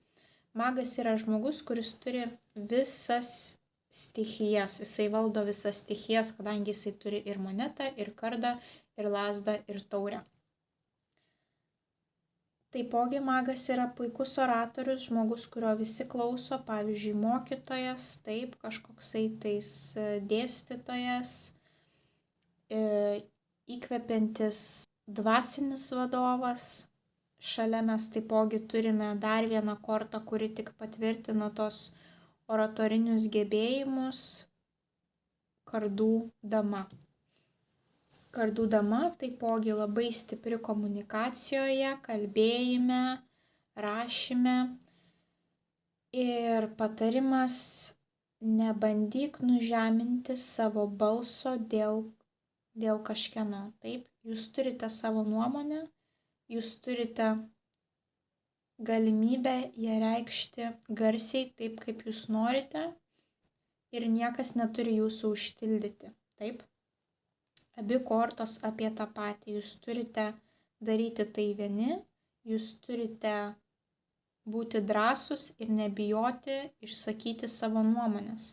Speaker 1: Magas yra žmogus, kuris turi visas stichijas, jisai valdo visas stichijas, kadangi jisai turi ir monetą, ir kardą, ir lazdą, ir taurę. Taipogi magas yra puikus oratorius, žmogus, kurio visi klauso, pavyzdžiui, mokytojas, taip, kažkoksai tais dėstytojas, įkvepiantis dvasinis vadovas. Šalia mes taipogi turime dar vieną kortą, kuri tik patvirtina tos oratorinius gebėjimus, kardų dama. Kardų dama taipogi labai stipri komunikacijoje, kalbėjime, rašyme. Ir patarimas, nebandyk nužeminti savo balso dėl kažkieno. Taip, jūs turite savo nuomonę, jūs turite galimybę ją reikšti garsiai taip, kaip jūs norite ir niekas neturi jūsų užtildyti. Taip. Abi kortos apie tą patį. Jūs turite daryti tai vieni, jūs turite būti drąsūs ir nebijoti išsakyti savo nuomonės.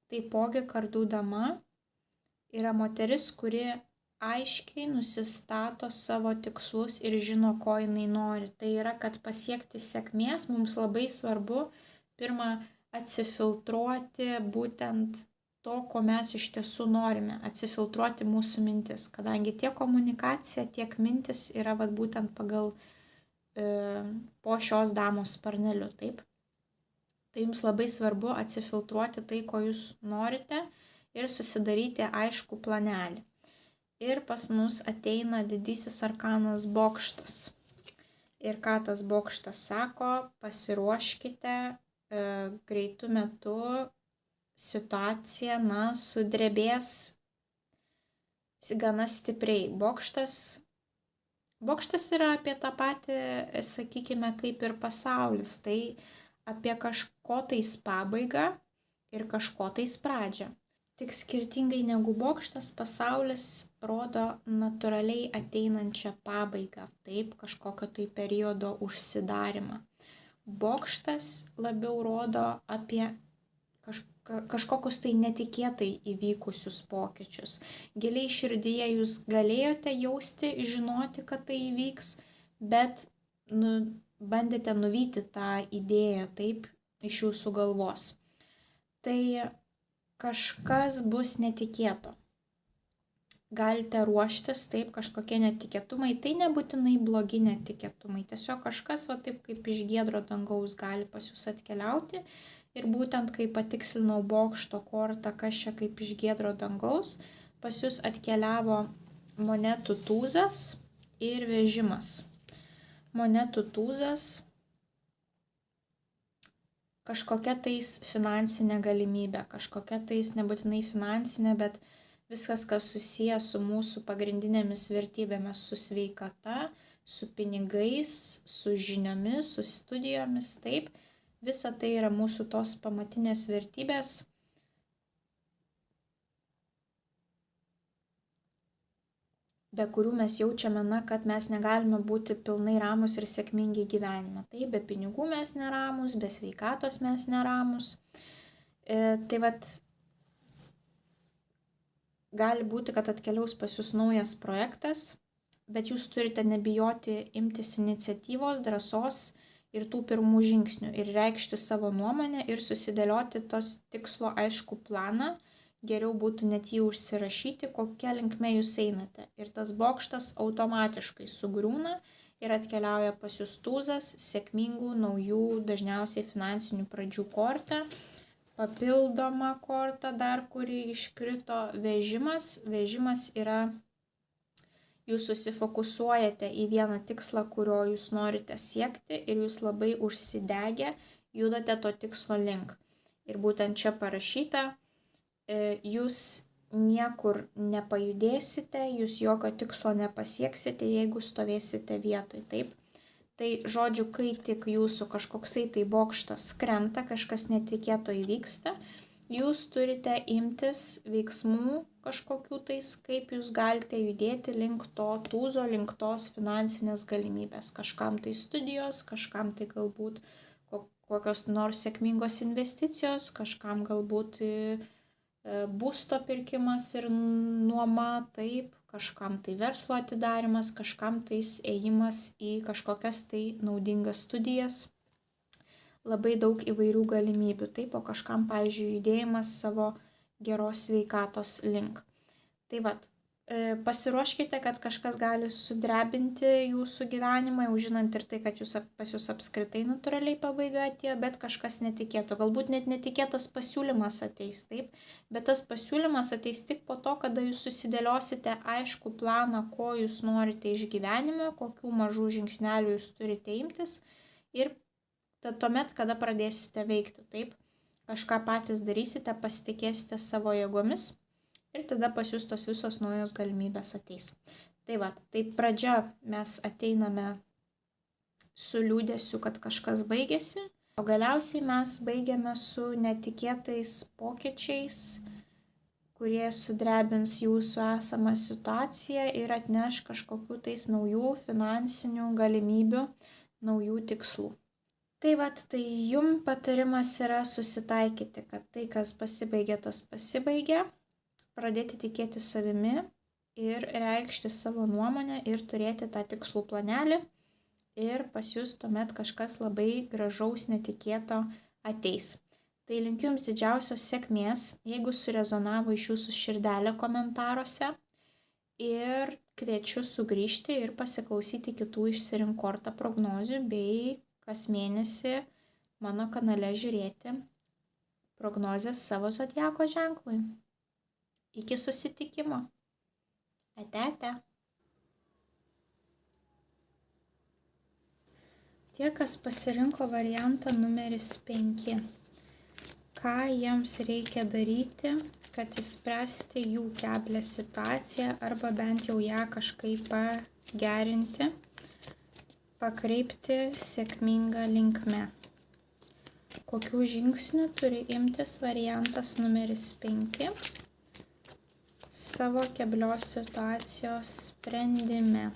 Speaker 1: Taipogi kardų dama yra moteris, kuri aiškiai nusistato savo tikslus ir žino, ko jinai nori. Tai yra, kad pasiekti sėkmės mums labai svarbu pirmą atsifiltruoti būtent to, ko mes iš tiesų norime, atsifiltruoti mūsų mintis, kadangi tiek komunikacija, tiek mintis yra būtent pagal po šios damos sparneliu, taip. Tai jums labai svarbu atsifiltruoti tai, ko jūs norite ir susidaryti aiškų planelį. Ir pas mus ateina didysis arkanas bokštas. Ir ką tas bokštas sako, pasiruoškite greitų metų situacija, sudrebės gana stipriai. Bokštas yra apie tą patį, sakykime, kaip ir pasaulis. Tai apie kažko tais pabaigą ir kažko tais pradžią. Tik skirtingai negu bokštas, pasaulis rodo natūraliai ateinančią pabaigą, taip, kažkokio tai periodo užsidarimą. Bokštas labiau rodo apie kažkokius tai netikėtai įvykusius pokyčius. Giliai širdyje jūs galėjote jausti, žinoti, kad tai įvyks, bet bandėte nuvyti tą idėją taip iš jūsų galvos. Tai kažkas bus netikėto. Galite ruoštis, taip, kažkokie netikėtumai, tai nebūtinai blogi netikėtumai, tiesiog kažkas, taip kaip iš giedro dangaus gali pas jūs atkeliauti. Ir būtent, kai patikslinau bokšto kortą, kas čia kaip iš giedro dangaus, pas jūs atkeliavo monetų tūzas ir vežimas. Monetų tūzas kažkokia tais finansinė galimybė, kažkokia tais nebūtinai finansinė, bet viskas, kas susiję su mūsų pagrindinėmis vertybėmis, su sveikata, su pinigais, su žiniomis, su studijomis, taip. Visa tai yra mūsų tos pamatinės vertybės. be kurių mes jaučiame, kad mes negalime būti pilnai ramus ir sėkmingi gyvenime. Tai be pinigų mes neramus, be sveikatos mes neramus. Tai gali būti, kad atkeliaus pas jūs naujas projektas, bet jūs turite nebijoti imtis iniciatyvos, drąsos ir tų pirmų žingsnių ir reikšti savo nuomonę ir susidėlioti tos tikslo aišku planą. Geriau būtų net jį užsirašyti, kokia linkme jūs einate. Ir tas bokštas automatiškai sugriūna ir atkeliauja pas jūs tūzas, sėkmingų, naujų, dažniausiai finansinių pradžių kortą, papildoma korta dar, kuri iškrito vežimas. Vežimas yra, jūs susifokusuojate į vieną tikslą, kurio jūs norite siekti ir jūs labai užsidegę judate to tikslo link. Ir būtent čia parašyta, jūs niekur nepajudėsite, jūs jokio tikslo nepasieksite, jeigu stovėsite vietoj, taip. Tai žodžiu, kai tik jūsų kažkoksai tai bokštas krenta, kažkas netikėto įvyksta, jūs turite imtis veiksmų kažkokių tais, kaip jūs galite judėti link to tūzo, link tos finansinės galimybės. Kažkam tai studijos, kažkam tai galbūt kokios nors sėkmingos investicijos, kažkam galbūt būsto pirkimas ir nuoma, taip, kažkam tai verslo atidarimas, kažkam tais ėjimas į kažkokias tai naudingas studijas, labai daug įvairių galimybių, taip, o kažkam, pavyzdžiui, judėjimas savo geros sveikatos link. Tai pasiruoškite, kad kažkas gali sudrebinti jūsų gyvenimą, jau žinant ir tai, kad pas jūs apskritai natūraliai pabaiga atėjo, bet kažkas netikėto. Galbūt net netikėtas pasiūlymas ateis, taip, bet tas pasiūlymas ateis tik po to, kada jūs susidėliosite aišku planą, ko jūs norite iš gyvenimo, kokių mažų žingsnelių jūs turite imtis ir tuomet, kada pradėsite veikti, taip, kažką patys darysite, pasitikėsite savo jėgomis. Ir tada pas jūs tos visos naujos galimybės ateis. Tai pradžia mes ateiname su liūdėsiu, kad kažkas baigėsi, o galiausiai mes baigiame su netikėtais pokyčiais, kurie sudrebins jūsų esamą situaciją ir atneš kažkokių tais naujų finansinių galimybių, naujų tikslų. Tai jum patarimas yra susitaikyti, kad tai, kas pasibaigė, tas pasibaigė. Pradėti tikėti savimi ir reikšti savo nuomonę ir turėti tą tikslų planelį ir pas jūs tuomet kažkas labai gražaus, netikėto ateis. Tai linkiu jums didžiausios sėkmės, jeigu surezonavo iš jūsų širdelę komentaruose ir kviečiu sugrįžti ir pasiklausyti kitų išsirink kortą prognozių bei kas mėnesį mano kanale žiūrėti prognozes savo zodiako ženklui. Iki susitikimo. Ate. Tie, kas pasirinko variantą numeris 5. Ką jiems reikia daryti, kad išspręsti jų keblią situaciją arba bent jau ją kažkaip pagerinti, pakreipti sėkmingą linkme. Kokių žingsnių turi imtis variantas numeris 5? Savo keblios situacijos sprendime.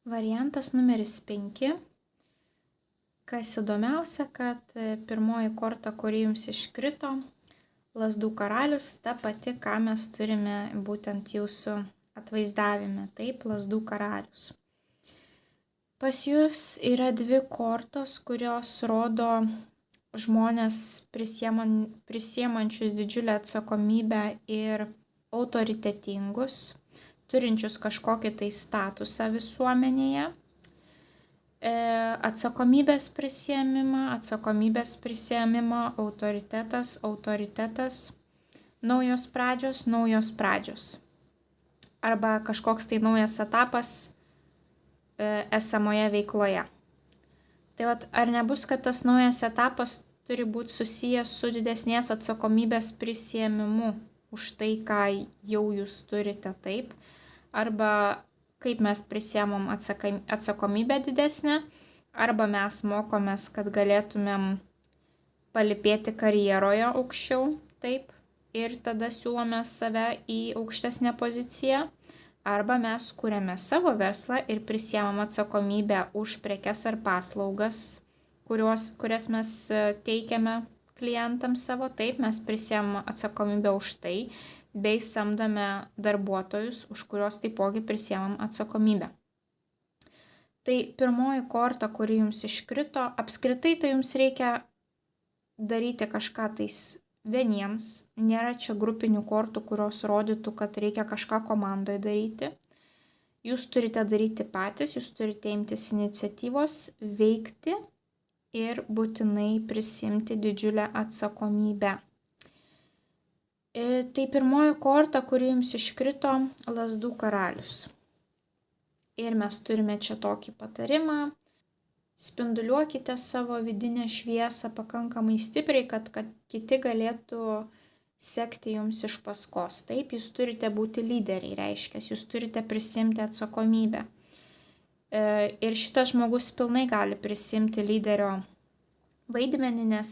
Speaker 1: Variantas numeris 5. Kas įdomiausia, kad pirmoji korta, kuri jums iškrito, lazdų karalius, ta pati, ką mes turime būtent jūsų atvaizdavime, taip, lazdų karalius. Pas jūs yra 2 kortos, kurios rodo žmonės prisiemančius didžiulę atsakomybę ir autoritetingus, turinčius kažkokį tai statusą visuomenėje, atsakomybės prisiėmimą, autoritetas, naujos pradžios, arba kažkoks tai naujas etapas esamoje veikloje. Tai vat, ar nebus, kad tas naujas etapas turi būti susijęs su didesnės atsakomybės prisiėmimu už tai, ką jau jūs turite, taip? Arba kaip mes prisiėmom atsakomybę didesnę, arba mes mokomės, kad galėtumėm palipėti karjeroje aukščiau, taip, ir tada siūlome save į aukštesnę poziciją, arba mes kūrėme savo verslą ir prisiėmam atsakomybę už prekes ar paslaugas, kurias mes teikiame klientams savo, taip, mes prisiėmam atsakomybę už tai, bei samdome darbuotojus, už kuriuos taipogi prisiėmam atsakomybę. Tai pirmoji korta, kuri jums iškrito, apskritai tai jums reikia daryti kažką tais vieniems, nėra čia grupinių kortų, kurios rodytų, kad reikia kažką komandoje daryti. Jūs turite daryti patys, jūs turite imtis iniciatyvos, veikti ir būtinai prisimti didžiulę atsakomybę. Tai pirmoji korta, kuri jums iškrito, lazdų karalius. Ir mes turime čia tokį patarimą. Spinduliuokite savo vidinę šviesą pakankamai stipriai, kad kiti galėtų sekti jums iš paskos. Taip, jūs turite būti lyderiai, reiškia, jūs turite prisimti atsakomybę. Ir šitas žmogus pilnai gali prisimti lyderio vaidmenį, nes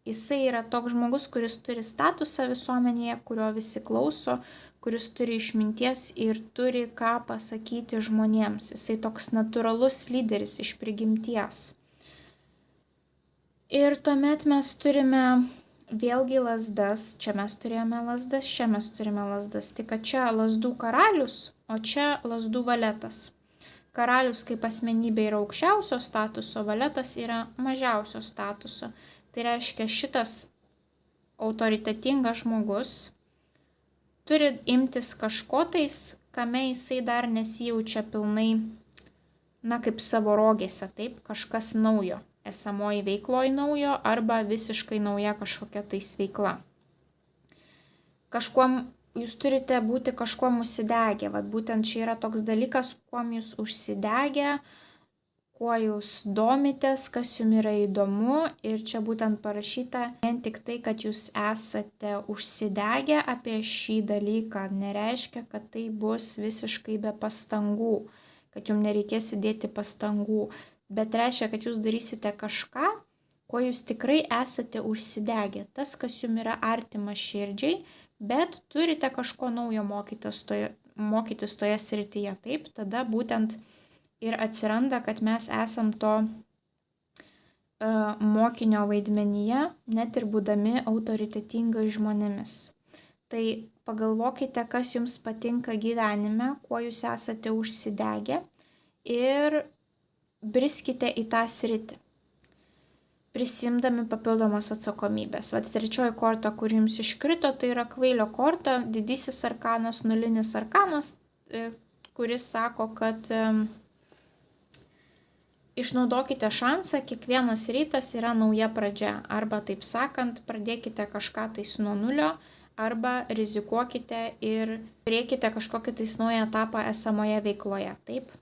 Speaker 1: jisai yra toks žmogus, kuris turi statusą visuomenėje, kurio visi klauso, kuris turi išminties ir turi ką pasakyti žmonėms. Jisai toks natūralus lyderis iš prigimties. Ir tuomet mes turime vėlgi lazdas. Čia mes turėjome lazdas, čia mes turime lazdas. Tik kad čia lazdų karalius, o čia lazdų valetas. Karalius kaip asmenybė yra aukščiausio statuso, valetas yra mažiausio statuso. Tai reiškia, šitas autoritetingas žmogus turi imtis kažko tais, kame jisai dar nesijaučia pilnai, kaip savo rogėse, taip, kažkas naujo, esamoji veikloji naujo arba visiškai nauja kažkokia tais veikla. Jūs turite būti kažkuom užsidegę, vat būtent čia yra toks dalykas, kuom jūs užsidegę, kuo jūs domitės, kas jums yra įdomu ir čia būtent parašyta vien tik tai, kad jūs esate užsidegę apie šį dalyką, nereiškia, kad tai bus visiškai be pastangų, kad jums nereikės įdėti pastangų, bet reiškia, kad jūs darysite kažką, kuo jūs tikrai esate užsidegę, tas, kas jums yra artima širdžiai, bet turite kažko naujo mokytis toje srityje, taip, tada būtent ir atsiranda, kad mes esam to mokinio vaidmenyje, net ir būdami autoritetingai žmonėmis. Tai pagalvokite, kas jums patinka gyvenime, kuo jūs esate užsidegę ir briskite į tą sritį, prisimdami papildomas atsakomybės. Vat trečioji korta, kur jums iškrito, tai yra kvailio korta, didysis arkanas, nulinis arkanas, kuris sako, kad išnaudokite šansą, kiekvienas rytas yra nauja pradžia. Arba taip sakant, pradėkite kažką tais nuo nulio, arba rizikuokite ir turėkite kažkokį tais naują etapą esamoje veikloje, taip?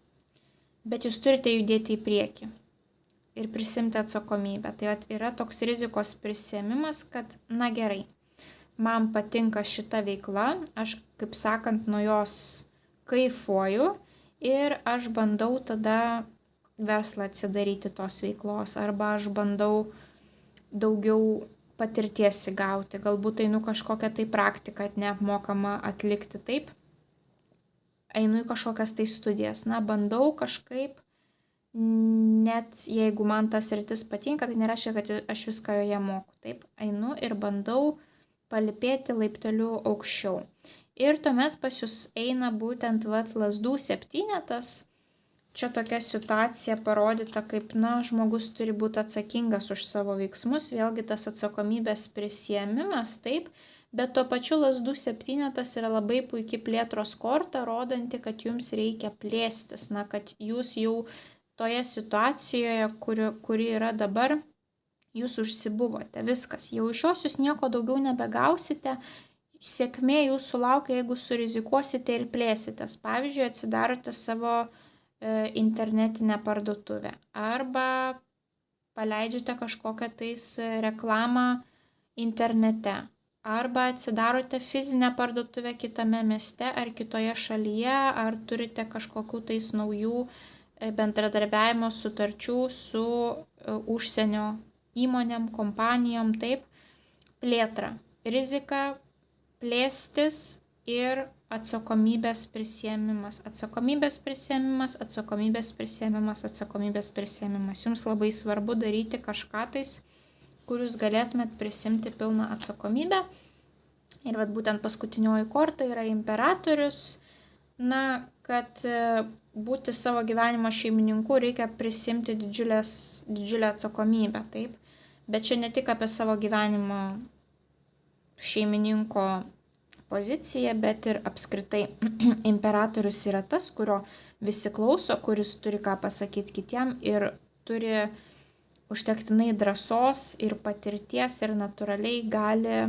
Speaker 1: Bet jūs turite judėti į priekį ir prisimti atsakomybę. Tai yra toks rizikos prisiėmimas, kad, na gerai, man patinka šita veikla, aš, kaip sakant, nuo jos kaifuoju ir aš bandau tada verslą atsidaryti tos veiklos, arba aš bandau daugiau patirties įgauti, galbūt einu kažkokią tai praktiką neapmokamą atlikti, taip, einu į kažkokias tai studijas, bandau kažkaip, net jeigu man tas sritis patinka, tai nereiškia, kad aš viską joje moku, taip, einu ir bandau palipėti laipteliu aukščiau. Ir tuomet pas jūs eina būtent lazdų septynetas. Čia tokia situacija parodyta, kaip, žmogus turi būti atsakingas už savo veiksmus, vėlgi tas atsakomybės prisiėmimas, taip, bet tuo pačiu lazdų septynetas yra labai puikiai plėtros korta, rodanti, kad jums reikia plėstis, kad jūs jau toje situacijoje, kuri yra dabar, jūs užsibuvote, viskas, jau iš jos jūs nieko daugiau nebegausite, sėkmė jūsų laukia, jeigu surizikuosite ir plėsitės. Pavyzdžiui, atsidarote savo internetinę parduotuvę arba paleidžiate kažkokią tais reklamą internete arba atsidarote fizinę parduotuvę kitame mieste ar kitoje šalyje ar turite kažkokių tais naujų bendradarbiavimo sutarčių su užsienio įmonėm, kompanijom, taip, plėtra, rizika, plėstis ir atsakomybės prisėmimas. Atsakomybės prisėmimas, atsakomybės prisėmimas, atsakomybės prisėmimas. Jums labai svarbu daryti kažką tais, kur jūs galėtumėt prisimti pilną atsakomybę. Ir vat būtent paskutinioji korta yra imperatorius. Na, kad būti savo gyvenimo šeimininku reikia prisimti didžiulę atsakomybę, taip. Bet čia ne tik apie savo gyvenimo šeimininko poziciją, bet ir apskritai imperatorius yra tas, kurio visi klauso, kuris turi ką pasakyti kitiem ir turi užtektinai drąsos ir patirties ir natūraliai gali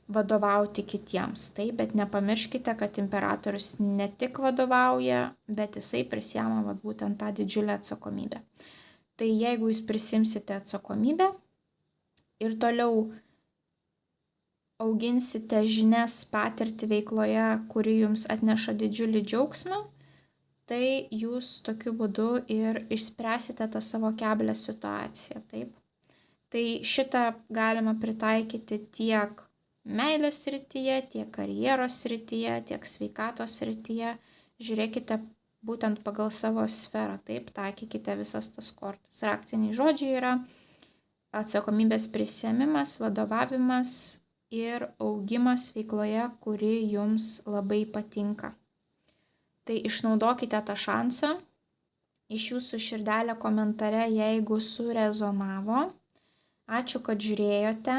Speaker 1: vadovauti kitiems. Taip, bet nepamirškite, kad imperatorius ne tik vadovauja, bet jisai prisiema būtent tą didžiulę atsakomybę. Tai jeigu jūs prisimsite atsakomybę ir toliau auginsite žinias patirtį veikloje, kuri jums atneša didžiulį džiaugsmą, tai jūs tokiu būdu ir išspręsite tą savo keblią situaciją, taip. Tai šitą galima pritaikyti tiek meilės srityje, tiek karjeros srityje, tiek sveikatos srityje. Žiūrėkite būtent pagal savo sferą, taip, taikykite visas tas kortas. Raktiniai žodžiai yra atsakomybės prisėmimas, vadovavimas ir augimas veikloje, kuri jums labai patinka. Tai išnaudokite tą šansą, iš jūsų širdelę komentare, jeigu surezonavo. Ačiū, kad žiūrėjote.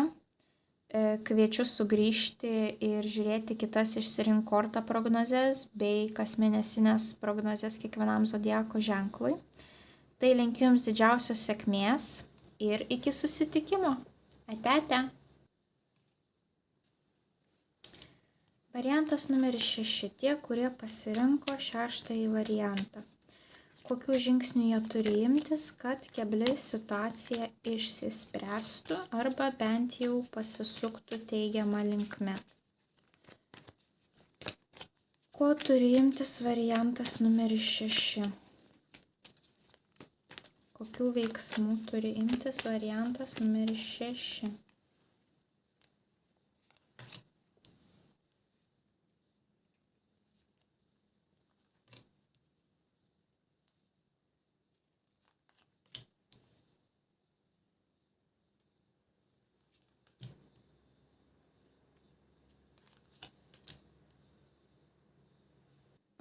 Speaker 1: Kviečiu sugrįžti ir žiūrėti kitas išsirink kortą prognozes bei kasmėnesinės prognozes kiekvienam zodiako ženklui. Tai linkiu jums didžiausios sėkmės ir iki susitikimo. Ate. Variantas numeris 6. Tie, kurie pasirinko 6 variantą. Kokių žingsnių jie turi imtis, kad kebli situacija išsispręstų arba bent jau pasisuktų teigiamą linkme. Ko turi imtis variantas numeris 6? Kokių veiksmų turi imtis variantas numeris 6?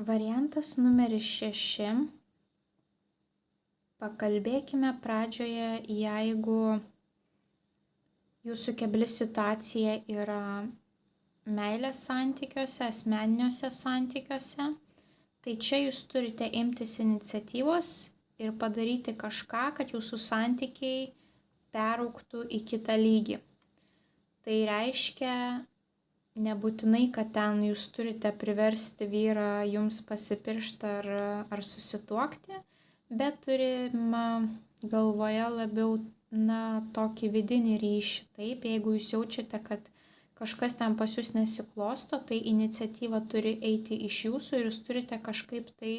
Speaker 1: Variantas numeris 6. Pakalbėkime pradžioje, jeigu jūsų kebli situacija yra meilės santykiuose, asmeniniuose santykiuose, tai čia jūs turite imtis iniciatyvos ir padaryti kažką, kad jūsų santykiai peraugtų į kitą lygį. Tai reiškia, nebūtinai, kad ten jūs turite priversti vyrą jums pasipiršti ar susituokti, bet turime galvoje labiau, tokį vidinį ryšį. Taip, jeigu jūs jaučiate, kad kažkas ten pas jūs nesiklosto, tai iniciatyva turi eiti iš jūsų ir jūs turite kažkaip tai,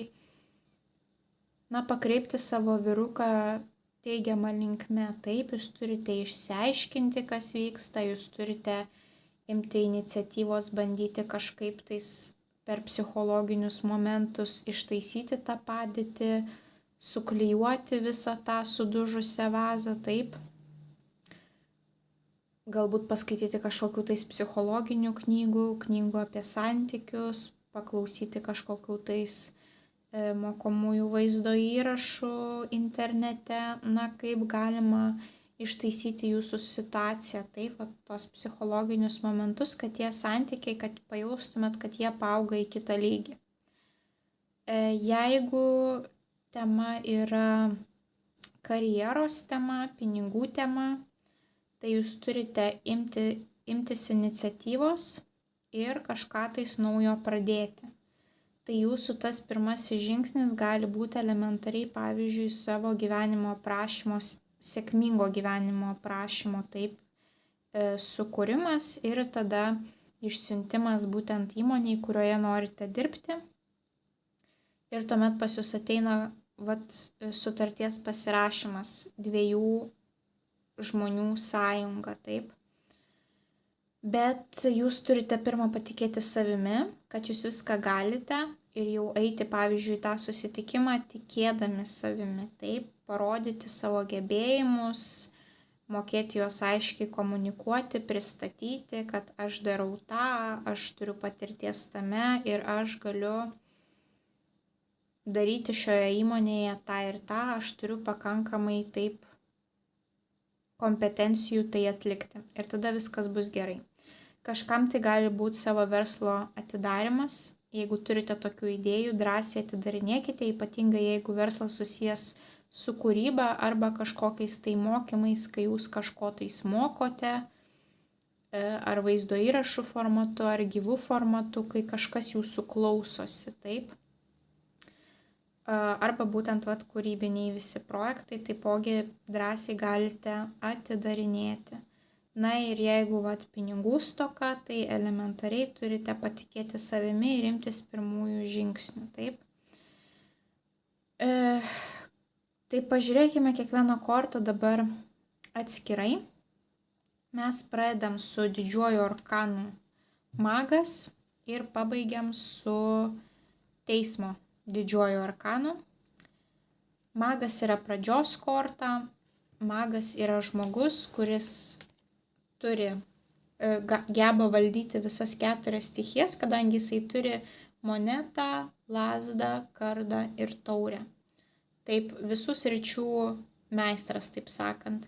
Speaker 1: pakreipti savo vyruką teigiamą linkme. Taip, jūs turite išsiaiškinti, kas vyksta, jūs turite imti iniciatyvos, bandyti kažkaip tais per psichologinius momentus ištaisyti tą padėtį, suklijuoti visą tą sudužusią vazą, taip. Galbūt paskaityti kažkokių tais psichologinių knygų apie santykius, paklausyti kažkokių tais mokomųjų vaizdo įrašų internete, kaip galima ištaisyti jūsų situaciją, taip, tos psichologinius momentus, kad tie santykiai, kad pajaustumėt, kad jie paauga į kitą lygį. Jeigu tema yra karjeros tema, pinigų tema, tai jūs turite imtis iniciatyvos ir kažką tais naujo pradėti. tai jūsų tas pirmasis žingsnis gali būti elementariai, pavyzdžiui, savo gyvenimo aprašymo, sėkmingo gyvenimo aprašymo, taip, sukūrimas ir tada išsiuntimas būtent įmoniai, kurioje norite dirbti. Ir tuomet pas jūs ateina sutarties pasirašymas, 2 žmonių sąjunga, taip. Bet jūs turite pirmą patikėti savimi, kad jūs viską galite ir jau eiti, pavyzdžiui, tą susitikimą tikėdami savimi, taip, parodyti savo gebėjimus, mokėti juos aiškiai komunikuoti, pristatyti, kad aš darau tą, aš turiu patirties tame ir aš galiu daryti šioje įmonėje tą ir tą, aš turiu pakankamai taip kompetencijų tai atlikti. Ir tada viskas bus gerai. Kažkam tai gali būti savo verslo atidarimas. Jeigu turite tokių idėjų, drąsiai atidarinėkite, ypatingai jeigu verslas susijęs su kūryba arba kažkokiais tai mokymais, kai jūs kažko tais mokote, ar vaizdo įrašų formatu, ar gyvų formatu, kai kažkas jūsų klausosi, taip. Arba būtent kūrybiniai visi projektai, taipogi drąsiai galite atidarinėti. Na ir jeigu pinigų stoka, tai elementariai turite patikėti savimi ir imtis pirmųjų žingsnių, taip. Tai pažiūrėkime kiekvieną kortą dabar atskirai. Mes pradedam su didžiuoju arkanu magas ir pabaigiam su teismo didžiuoju arkanu. Magas yra pradžios korta. Magas yra žmogus, kuris geba valdyti visas 4 stichijas, kadangi jisai turi monetą, lazdą, kardą ir taurę. Taip, visų sričių meistras, taip sakant.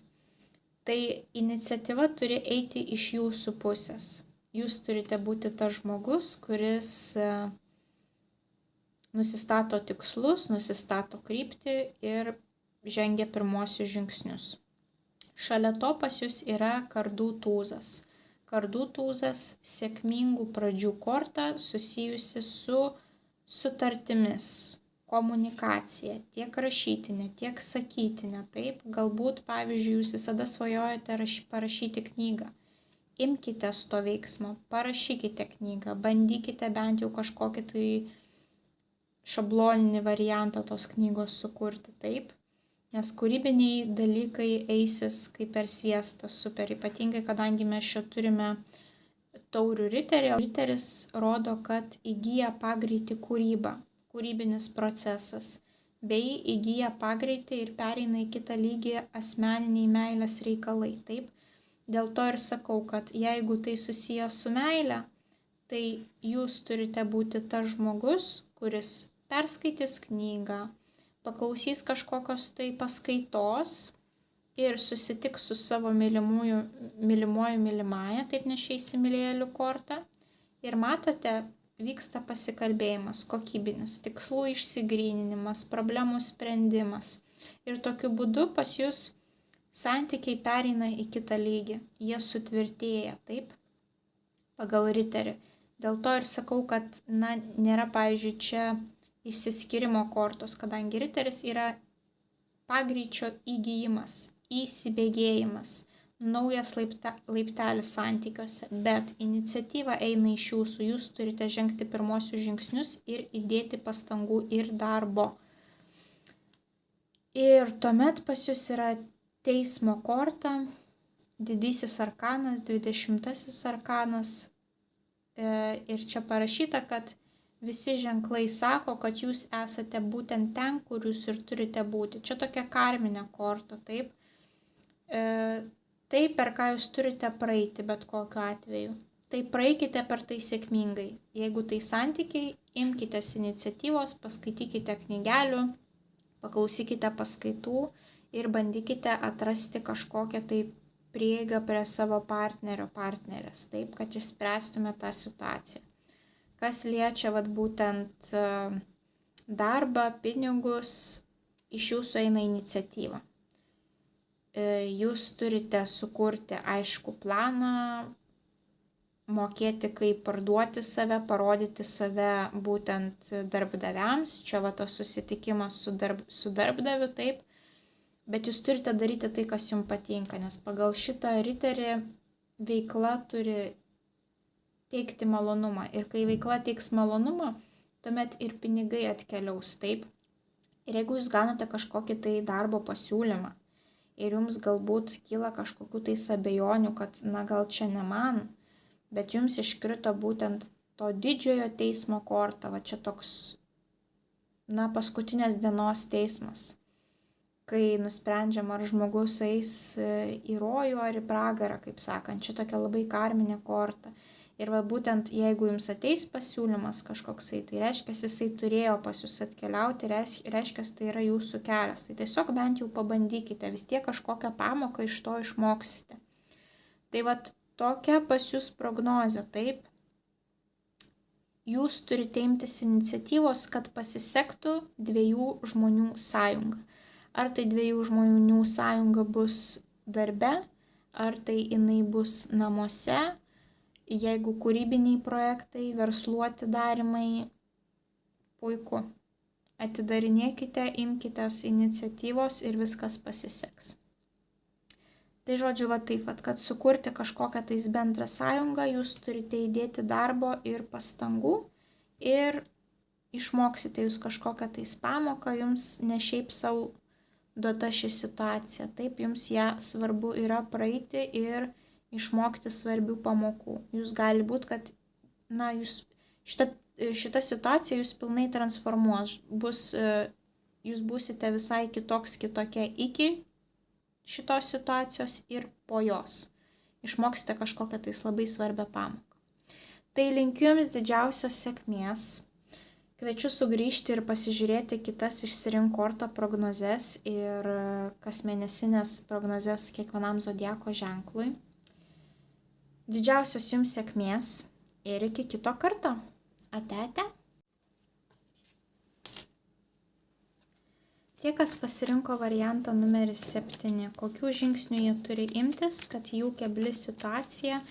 Speaker 1: Tai iniciatyva turi eiti iš jūsų pusės. Jūs turite būti tas žmogus, kuris nusistato tikslus, nusistato kryptį ir žengia pirmosius žingsnius. Šalia to pas jūs yra kardų tūzas. Kardų tūzas sėkmingų pradžių korta susijusi su sutartimis. Komunikacija, tiek rašytinė, tiek sakytinė, taip, galbūt, pavyzdžiui, jūs visada svajojate parašyti knygą. Imkite to veiksmo, parašykite knygą, bandykite bent jau kažkokį tai šabloninį variantą tos knygos sukurti, taip, nes kūrybiniai dalykai eisis kaip per sviestą super, ypatingai, kadangi mes čia turime taurių riterį, o riteris rodo, kad įgyja pagreitį kūrybą. Kūrybinis procesas, bei įgyja pagreitį ir pereina į kitą lygį asmeniniai meilės reikalai, taip. Dėl to ir sakau, kad jeigu tai susijęs su meile, tai jūs turite būti tas žmogus, kuris perskaitys knygą, paklausys kažkokios tai paskaitos ir susitiks su savo mylimuoju mylimąja, taip nešia įsimylėjėlių kortą. Ir matote, vyksta pasikalbėjimas, kokybinis, tikslų išsigryninimas, problemų sprendimas. Ir tokiu būdu pas jūs santykiai pereina į kitą lygį. Jie sutvirtėja, taip, pagal riterį. Dėl to ir sakau, kad nėra, pavyzdžiui, čia išsiskyrimo kortos, kadangi riteris yra pagreičio įgijimas, įsibėgėjimas, naujas laiptelis santykiuose, bet iniciatyva eina iš jūsų, jūs turite žengti pirmosius žingsnius ir įdėti pastangų ir darbo. Ir tuomet pas jūs yra teismo korta, didysis arkanas, 20 arkanas ir čia parašyta, kad visi ženklai sako, kad jūs esate būtent ten, kur jūs ir turite būti. Čia tokia karminė korta, taip. Tai, per ką jūs turite praeiti bet kokiu atveju. Tai praeikite per tai sėkmingai. Jeigu tai santykiai, imkitės iniciatyvos, paskaitykite knygelių, paklausykite paskaitų ir bandykite atrasti kažkokią tai prieigą prie savo partnerio, partnerės, taip, kad išspręstume tą situaciją. Kas liečia būtent darbą, pinigus, iš jūsų eina iniciatyva. Jūs turite sukurti aišku planą, mokėti, kaip parduoti save, parodyti save būtent darbdaviams. Čia va tas susitikimas su darbdaviu, taip. Bet jūs turite daryti tai, kas jums patinka, nes pagal šitą riterį veikla turi teikti malonumą. Ir kai veikla teiks malonumą, tuomet ir pinigai atkeliaus, taip. Ir jeigu jūs gaunate kažkokį tai darbo pasiūlymą ir jums galbūt kyla kažkokių tais abejonių, kad gal čia ne man, bet jums iškrito būtent to didžiojo teismo korta, va čia toks, paskutinės dienos teismas, kai nusprendžiam, ar žmogus eis į rojų ar į pragarą, kaip sakant, čia tokia labai karminė korta. Ir va būtent jeigu jums ateis pasiūlymas kažkoksai, tai reiškia, jisai turėjo pas jūs atkeliauti, reiškia, tai yra jūsų kelias. Tai tiesiog bent jau pabandykite, vis tiek kažkokią pamoką iš to išmoksite. Tai va tokia pas jūs prognozė, taip. Jūs turite imtis iniciatyvos, kad pasisektų 2 žmonių sąjunga. Ar tai 2 žmonių sąjunga bus darbe, ar tai jinai bus namuose. Jeigu kūrybiniai projektai, versluoti atidarimai, puiku. Atidarinėkite, imkitės iniciatyvos ir viskas pasiseks. Tai žodžiu, va taip, kad sukurti kažkokią tais bendrą sąjungą, jūs turite įdėti darbo ir pastangų ir išmoksite jūs kažkokią tais pamoką, jums ne šiaip savo duota ši situacija. Taip, jums ją svarbu yra praeiti ir išmokti svarbių pamokų. Jūs gali būti, kad šita situacija jūs pilnai transformuos. Jūs būsite visai kitokia iki šitos situacijos ir po jos. Išmoksite kažkokią tais labai svarbią pamoką. Tai linkiu jums didžiausios sėkmės. Kviečiu sugrįžti ir pasižiūrėti kitas išsirink kortą prognozes ir kasmėnesinės prognozes kiekvienam zodiako ženklui. Didžiausios jums sėkmės ir iki kito karto. Ate. Tie, kas pasirinko variantą numeris 7, kokių žingsnių jie turi imtis, kad jų kebli situacija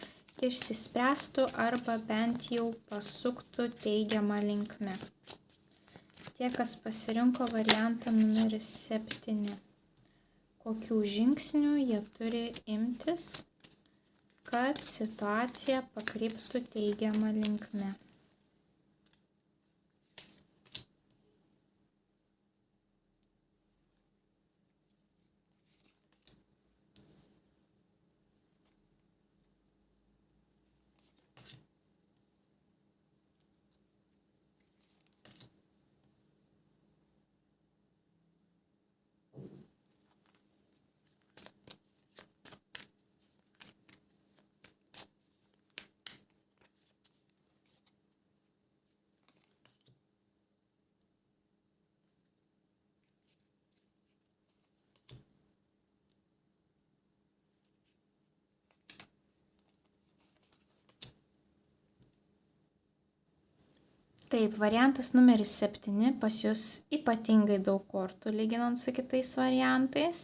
Speaker 1: išsispręstų arba bent jau pasuktų teigiamą linkme. Tie, kas pasirinko variantą numeris 7, kokių žingsnių jie turi imtis, kad situacija pakryptų teigiamą linkme. Taip, variantas numeris 7 pas jūs ypatingai daug kortų lyginant su kitais variantais,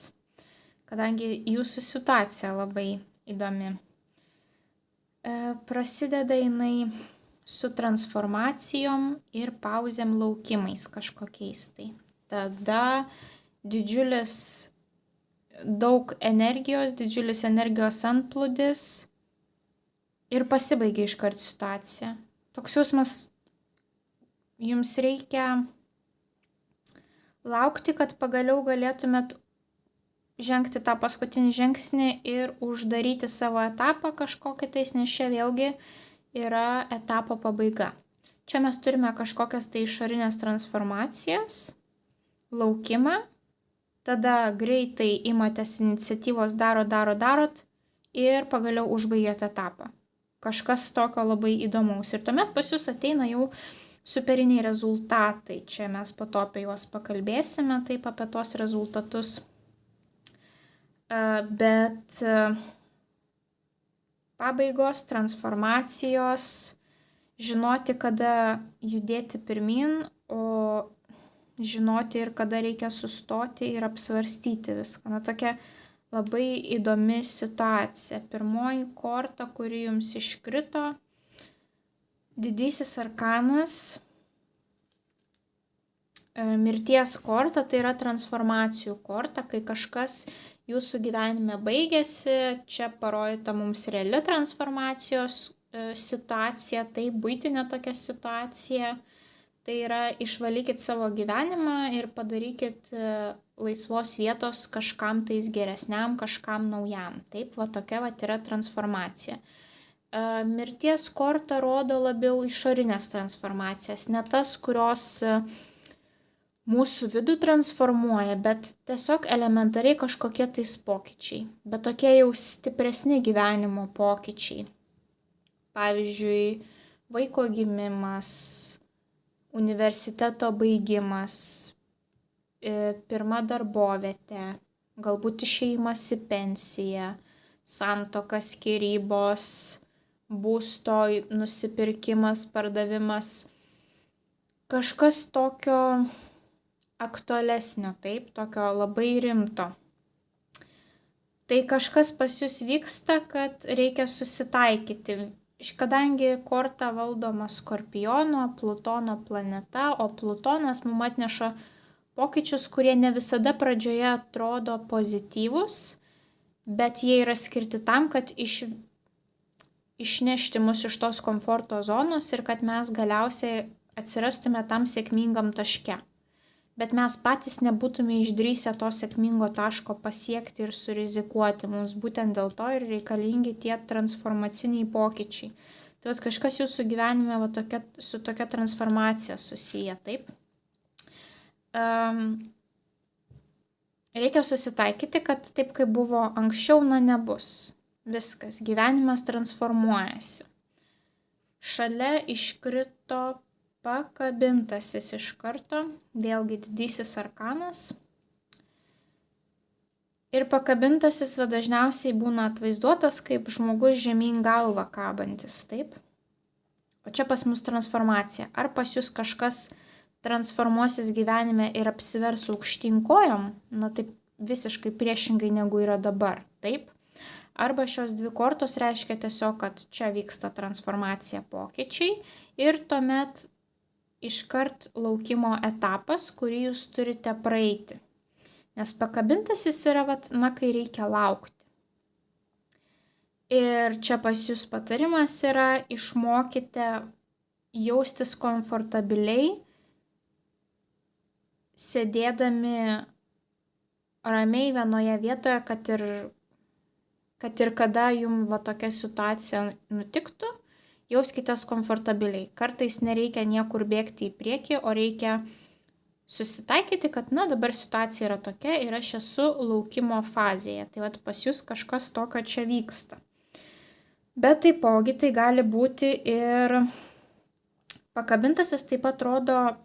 Speaker 1: kadangi jūsų situacija labai įdomi. Prasideda jinai su transformacijom ir pauzėm laukimais kažkokiais tai. Tada daug energijos, didžiulis energijos antplūdis ir pasibaigia iškart situacija. Toks jausmas, jums reikia laukti, kad pagaliau galėtumėt žengti tą paskutinį žingsnį ir uždaryti savo etapą kažkokį tais, nes čia vėlgi yra etapo pabaiga. Čia mes turime kažkokias tai išorinės transformacijas, laukimą, tada greitai imatės iniciatyvos, darot ir pagaliau užbaigėte etapą. Kažkas tokio labai įdomaus. Ir tuomet pas jūs ateina jau superiniai rezultatai. Čia mes po to apie juos pakalbėsime, taip apie tos rezultatus. Bet pabaigos, transformacijos, žinoti, kada judėti pirmin, o žinoti ir kada reikia sustoti ir apsvarstyti viską. Tokia labai įdomi situacija. Pirmoji korta, kuri jums iškrito, didysis arkanas, mirties korta, tai yra transformacijų korta, kai kažkas jūsų gyvenime baigėsi, čia parodyta mums reali transformacijos situacija, tai buitinė tokia situacija, tai yra išvalykit savo gyvenimą ir padarykit laisvos vietos kažkam tais geresniam, kažkam naujam. Taip, va tokia va yra transformacija. Mirties korta rodo labiau išorinės transformacijas, ne tas, kurios mūsų vidų transformuoja, bet tiesiog elementariai kažkokie tais pokyčiai, bet tokie jau stipresni gyvenimo pokyčiai. Pavyzdžiui, vaiko gimimas, universiteto baigimas, pirma darbovietė, galbūt išėjimas į pensiją, santuoka, skyrybos, būsto nusipirkimas, pardavimas, kažkas tokio aktualesnio, taip, tokio labai rimto. Tai kažkas pas jūs vyksta, kad reikia susitaikyti. Kadangi korta valdoma Skorpiono, Plutono planeta, o Plutonas mums atneša pokyčius, kurie ne visada pradžioje atrodo pozityvus, bet jie yra skirti tam, kad išnešti mus iš tos komforto zonos ir kad mes galiausiai atsirastume tam sėkmingam taške. Bet mes patys nebūtume išdrįsę to sėkmingo taško pasiekti ir surizikuoti. Mums būtent dėl to ir reikalingi tie transformaciniai pokyčiai. Tai vat kažkas jūsų gyvenime va su tokia transformacija susiję, taip? Reikia susitaikyti, kad taip kaip buvo anksčiau, nebus. Viskas, gyvenimas transformuojasi. Šalia iškrito pakabintasis iš karto, vėlgi didysis arkanas. Ir pakabintasis dažniausiai būna atvaizduotas kaip žmogus žemyn galva kabantis, taip? O čia pas mus transformacija. Ar pas jūs kažkas transformuosis gyvenime ir apsivers aukštyn kojom? Taip visiškai priešingai negu yra dabar, taip? Arba šios dvi kortos reiškia tiesiog, kad čia vyksta transformacija, pokyčiai ir tuomet iškart laukimo etapas, kurį jūs turite praeiti. Nes pakabintasis yra, kai reikia laukti. Ir čia pas jūs patarimas yra, išmokite jaustis komfortabiliai, sėdėdami ramiai vienoje vietoje, kad ir kada jums tokia situacija nutiktų, jauskitės komfortabiliai. Kartais nereikia niekur bėgti į priekį, o reikia susitaikyti, kad dabar situacija yra tokia ir aš esu laukimo fazėje. Tai pas jūs kažkas tokio čia vyksta. Bet taipogi tai gali būti ir pakabintasis taip pat rodo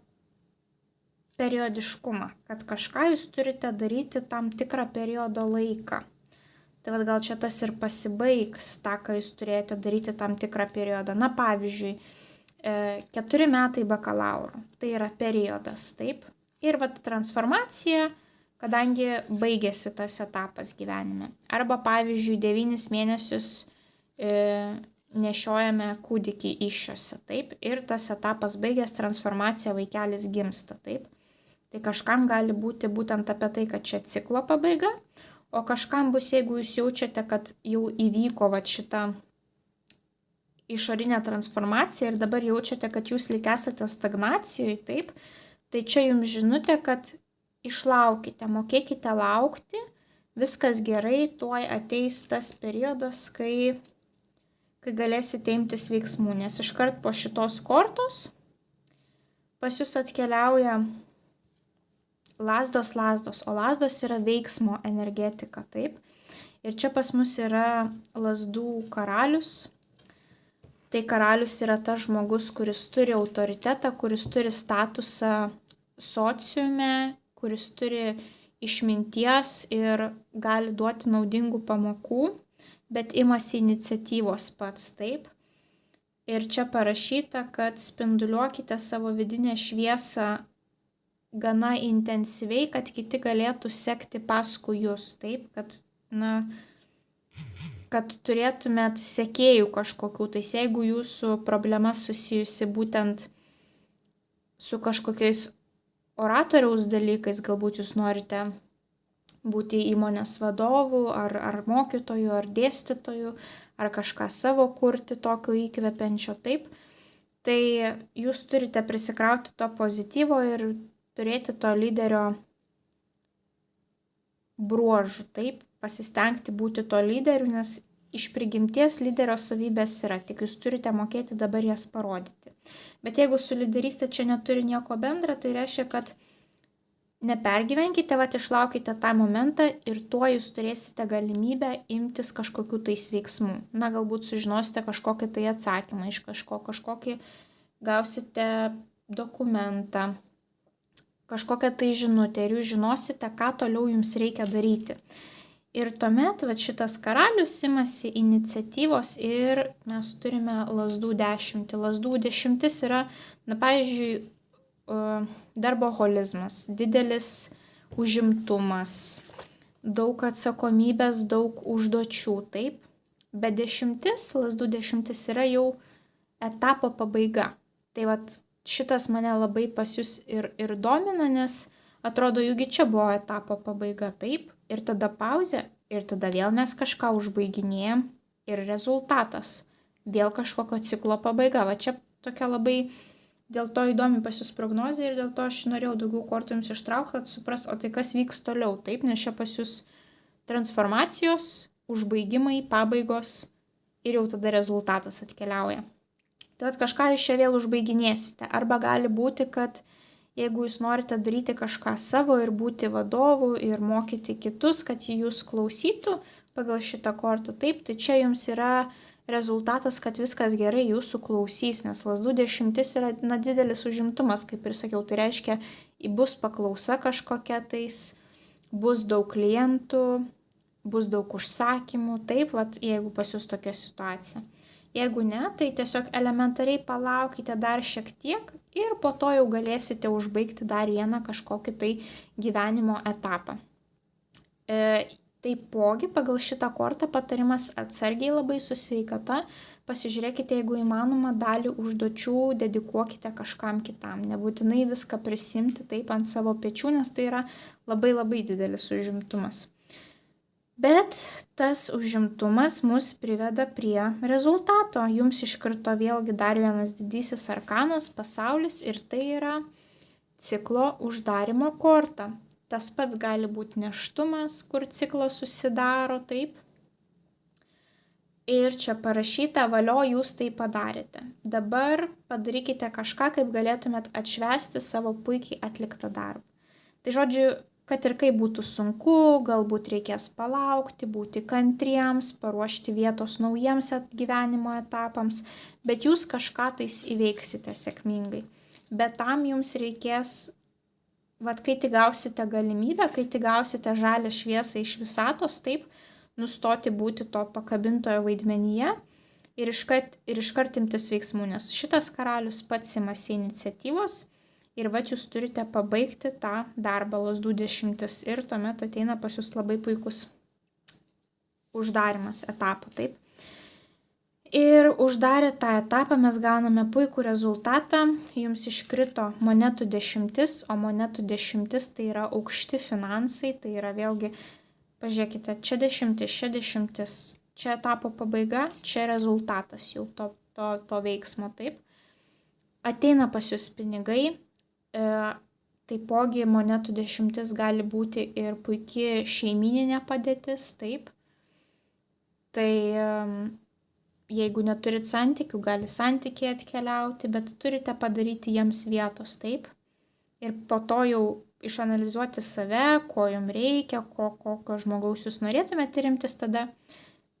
Speaker 1: periodiškumą, kad kažką jūs turite daryti tam tikrą periodo laiką. Tai gal čia tas ir pasibaigs, tą, ką jūs turėjote daryti tam tikrą periodą. Pavyzdžiui, 4 metai bakalauro. Tai yra periodas, taip? Ir transformacija, kadangi baigėsi tas etapas gyvenime. Arba, pavyzdžiui, 9 mėnesius nešiojame kūdikį įsčiose, taip? Ir tas etapas baigęs, transformacija, vaikelis gimsta, taip? Tai kažkam gali būti būtent apie tai, kad čia ciklo pabaiga, o kažkam bus, jeigu jūs jaučiate, kad jau įvyko šita išorinė transformacija ir dabar jaučiate, kad jūs lyg esate stagnacijoje, taip, tai čia jums žinutė, kad išlaukite, mokėkite laukti, viskas gerai, tuoj ateis tas periodas, kai galėsite imtis veiksmų, nes iškart po šitos kortos pas jūs atkeliauja lazdos, o lazdos yra veiksmo energetika, taip. Ir čia pas mus yra lazdų karalius. Tai karalius yra tas žmogus, kuris turi autoritetą, kuris turi statusą sociume, kuris turi išminties ir gali duoti naudingų pamokų, bet imasi iniciatyvos pats, taip. Ir čia parašyta, kad spinduliuokite savo vidinę šviesą gana intensyviai, kad kiti galėtų sekti paskui jūs, taip, kad kad turėtumėt sekėjų kažkokių. Tai jeigu jūsų problema susijusi būtent su kažkokiais oratoriaus dalykais, galbūt jūs norite būti įmonės vadovu, ar mokytoju, ar dėstytoju, ar kažką savo kurti tokio įkvepiančio, taip, tai jūs turite prisikrauti to pozityvo ir turėti to lyderio bruožų, taip, pasistengti būti to lyderiu, nes iš prigimties lyderio savybės yra, tik jūs turite mokėti dabar jas parodyti. Bet jeigu su lyderystė čia neturi nieko bendra, tai reiškia, kad nepergyvenkite, išlaukite tą momentą ir tuo jūs turėsite galimybę imtis kažkokių tais veiksmų. Galbūt sužinosite kažkokį tai atsakymą iš kažkokį gausite dokumentą, kažkokią tai žinutę ir jūs žinosite, ką toliau jums reikia daryti. Ir tuomet šitas karalius imasi iniciatyvos ir mes turime lazdų 10. Lazdų 10 yra, pavyzdžiui, darboholizmas, didelis užimtumas, daug atsakomybės, daug užduočių, taip. Bet 10, lazdų 10 yra jau etapo pabaiga. Tai šitas mane labai pas jūs ir domina, nes atrodo, jūgi čia buvo etapo pabaiga, taip. Ir tada pauzė, ir tada vėl mes kažką užbaiginėjom ir rezultatas. Vėl kažkokio ciklo pabaiga. Čia tokia labai dėl to įdomi pas jūs prognozė ir dėl to aš norėjau daugiau kortų jums ištraukti, kad suprast, o tai kas vyks toliau, taip, nes čia pas jūs transformacijos, užbaigimai, pabaigos ir jau tada rezultatas atkeliauja. Tai kažką jūs čia vėl užbaiginėsite. Arba gali būti, kad jeigu jūs norite daryti kažką savo ir būti vadovu ir mokyti kitus, kad jūs klausytų pagal šitą kortą, taip, tai čia jums yra rezultatas, kad viskas gerai jūsų klausys, nes lazdų 10 yra didelis užimtumas, kaip ir sakiau, tai reiškia, bus paklausa kažkokia tais, bus daug klientų, bus daug užsakymų, taip, jeigu pas jūs tokia situacija. Jeigu ne, tai tiesiog elementariai palaukite dar šiek tiek ir po to jau galėsite užbaigti dar vieną kažkokį tai gyvenimo etapą. Taipogi pagal šitą kortą patarimas atsargiai labai su sveikata, pasižiūrėkite, jeigu įmanoma, dalį užduočių dedikuokite kažkam kitam. Nebūtinai viską prisimti taip ant savo pečių, nes tai yra labai labai didelis užimtumas. Bet tas užimtumas mus priveda prie rezultato. Jums iškrito vėlgi dar vienas didysis arkanas, pasaulis, ir tai yra ciklo uždarimo korta. Tas pats gali būti nėštumas, kur ciklas susidaro, taip. Ir čia parašyta, valio, jūs tai padarėte. Dabar padarykite kažką, kaip galėtumėt atšvęsti savo puikiai atliktą darbą. Tai žodžiu, kad ir kaip būtų sunku, galbūt reikės palaukti, būti kantriems, paruošti vietos naujiems gyvenimo etapams, bet jūs kažką tais įveiksite sėkmingai. Bet tam jums reikės, kai tik gausite galimybę, kai tik gausite žalią šviesą iš visatos, taip, nustoti būti to pakabintojo vaidmenyje ir iškart imtis veiksmų, nes šitas karalius pats imasi iniciatyvos. Ir jūs turite pabaigti tą darbą lazdų 10 ir tuomet ateina pas jūs labai puikus uždarimas etapų, taip. Ir uždarę tą etapą mes gauname puikų rezultatą, jums iškrito monetų 10, o monetų 10 tai yra aukšti finansai, tai yra vėlgi, pažiūrėkite, čia 10, čia 10, čia etapo pabaiga, čia rezultatas jau to veiksmo, taip. Ateina pas jūs pinigai. Taipogi monetų 10 gali būti ir puikiai šeimyninė padėtis, taip. Tai jeigu neturit santykių, gali santykiai atkeliauti, bet turite padaryti jiems vietos, taip. Ir po to jau išanalizuoti save, ko jums reikia, kokio žmogaus jūs norėtumėte imtis, tada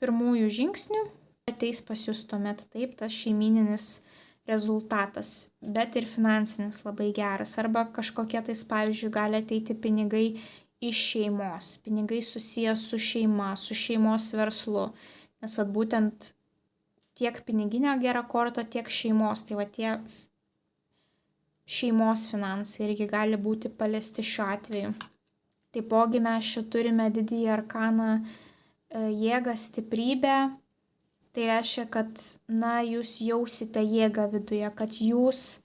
Speaker 1: pirmųjų žingsnių ateis pas jūs tuomet, taip, tas šeimyninis rezultatas, bet ir finansinis labai geras. Arba kažkokie tais, pavyzdžiui, gali ateiti pinigai iš šeimos, pinigai susijęs su šeima, su šeimos verslu. Nes būtent tiek piniginė gera korta, tiek šeimos, tai tie šeimos finansai irgi gali būti paliesti šiuo atveju. Taipogi mes čia turime didįjį arkaną jėgą, stiprybę, tai reiškia, kad, jūs jausite jėgą viduje, kad jūs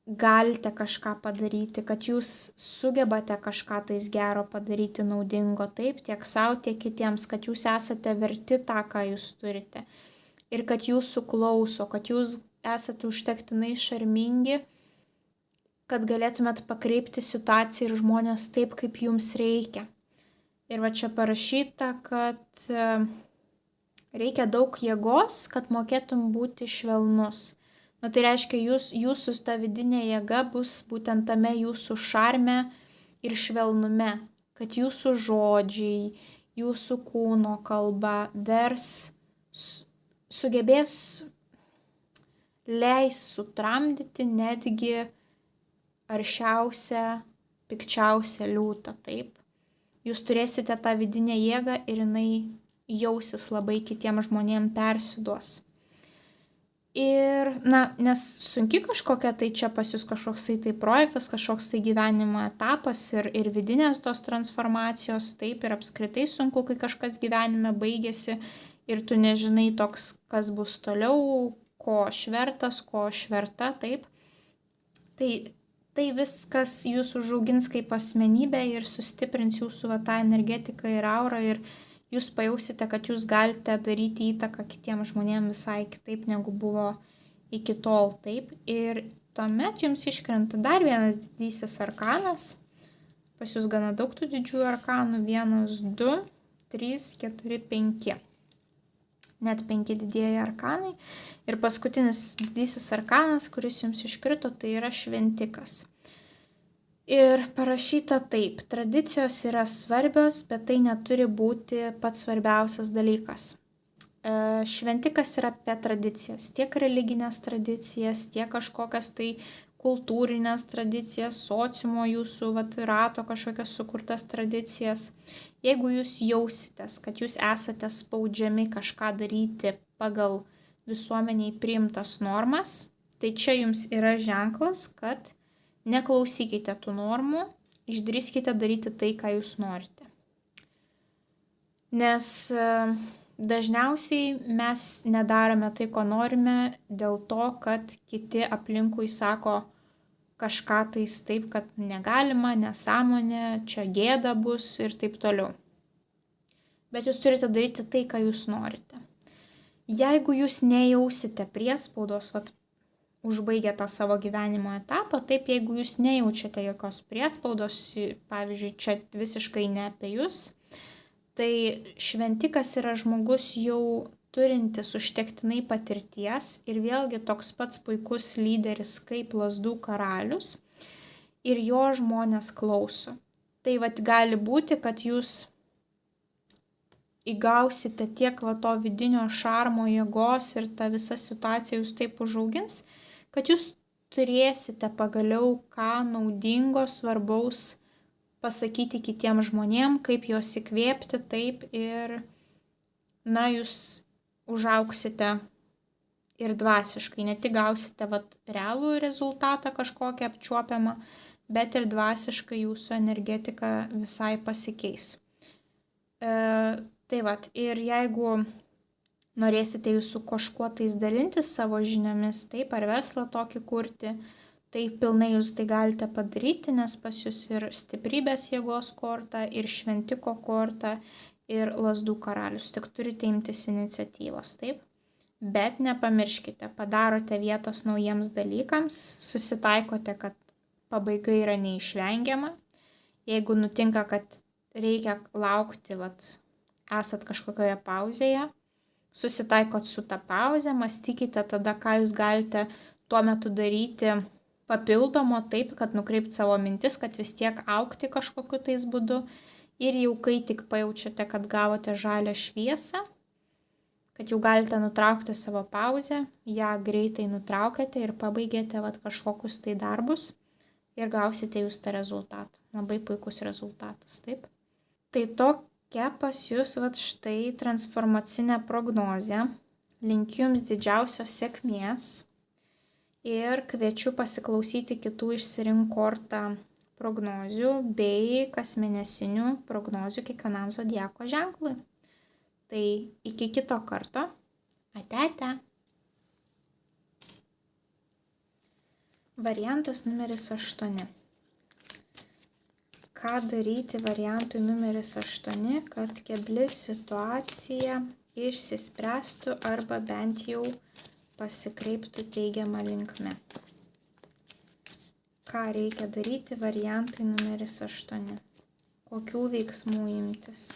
Speaker 1: galite kažką padaryti, kad jūs sugebate kažką tais gero padaryti, naudingo, taip, tiek savo, tiek kitiems, kad jūs esate verti tą, ką jūs turite. Ir kad jūsų klauso, kad jūs esate užtektinai šarmingi, kad galėtumėt pakreipti situaciją ir žmonės taip, kaip jums reikia. Ir va čia parašyta, kad reikia daug jėgos, kad mokėtum būti švelnus. Tai reiškia, jūsų ta vidinė jėga bus būtent tame jūsų šarme ir švelnume, kad jūsų žodžiai, jūsų kūno kalba sugebės leis sutramdyti netgi aršiausią, pikčiausią liūtą, taip. Jūs turėsite tą vidinę jėgą ir jinai jausis labai kitiems žmonėms persiduos. Ir, nes sunki kažkokia, tai čia pas jūs kažkoksai tai projektas, kažkoks tai gyvenimo etapas ir vidinės tos transformacijos, taip, ir apskritai sunku, kai kažkas gyvenime baigėsi ir tu nežinai toks, kas bus toliau, ko švertas, ko šverta, taip. Tai viskas jūs užaugins kaip asmenybę ir sustiprins jūsų tą energetiką ir aurą ir jūs pajausite, kad jūs galite daryti įtaką kitiems žmonėms visai kitaip, negu buvo iki tol, taip. Ir tuomet jums iškrenta dar vienas didysis arkanas. Pas jūs gana daug tų didžiųjų arkanų. 1, 2, 3, 4, 5. Net 5 didieji arkanai. Ir paskutinis didysis arkanas, kuris jums iškrito, tai yra šventikas. Ir parašyta taip, tradicijos yra svarbios, bet tai neturi būti pats svarbiausias dalykas. Šventikas yra apie tradicijas, tiek religinės tradicijas, tiek kažkokias tai kultūrinės tradicijas, sociumo jūsų rato kažkokias sukurtas tradicijas. Jeigu jūs jausitės, kad jūs esate spaudžiami kažką daryti pagal visuomeniai priimtas normas, tai čia jums yra ženklas, kad neklausykite tų normų, išdrįskite daryti tai, ką jūs norite. Nes dažniausiai mes nedarome tai, ko norime, dėl to, kad kiti aplinkui sako kažką tais taip, kad negalima, nesąmonė, čia gėda bus ir taip toliau. Bet jūs turite daryti tai, ką jūs norite. Jeigu jūs nejausite priespaudos, užbaigę tą savo gyvenimo etapą, taip, jeigu jūs nejaučiate jokios priespaudos, pavyzdžiui, čia visiškai ne apie jūs, tai šventikas yra žmogus jau turintis užtektinai patirties ir vėlgi toks pats puikus lyderis kaip Lazdų karalius ir jo žmonės klauso. Tai gali būti, kad jūs įgausite tiek to vidinio šarmo jėgos ir ta visa situacija jūs taip užaugins, kad jūs turėsite pagaliau ką naudingo, svarbaus pasakyti kitiems žmonėms, kaip juos įkvėpti, taip, ir, jūs užaugsite ir dvasiškai, ne tik gausite realų rezultatą kažkokį apčiuopiamą, bet ir dvasiškai jūsų energetika visai pasikeis. Ir jeigu norėsite jūs su kažkuo tais dalintis savo žiniomis, taip, ar verslą tokį kurti, tai pilnai jūs tai galite padaryti, nes pas jūs ir stiprybės jėgos korta, ir šventiko korta, ir Lazdų karalius. Tik turite imtis iniciatyvos, taip. Bet nepamirškite, padarote vietos naujiems dalykams, susitaikote, kad pabaiga yra neišvengiama. Jeigu nutinka, kad reikia laukti, esat kažkokioje pauzėje, susitaikot su tą pauzę, mąstykite tada, ką jūs galite tuo metu daryti papildomo, taip, kad nukreipti savo mintis, kad vis tiek augti kažkokiu tais būdu. Ir jau kai tik pajaučiate, kad gavote žalią šviesą, kad jau galite nutraukti savo pauzę, ją greitai nutraukėte ir pabaigėte kažkokius tai darbus ir gausite jūs tą rezultatą. Labai puikus rezultatas, taip. Tai tokia pas jūs štai transformacinė prognozė. Linkiu jums didžiausios sėkmės ir kviečiu pasiklausyti kitų išsirink kortą prognozių bei kasmėnesinių prognozių kiekvienam zodiako ženklui. Tai iki kito karto. Ate. Variantas numeris 8. Ką daryti variantui numeris 8, kad kebli situacija išsispręstų arba bent jau pasikreiptų teigiamą linkme. Ką reikia daryti variantui numeris 8? Kokių veiksmų imtis?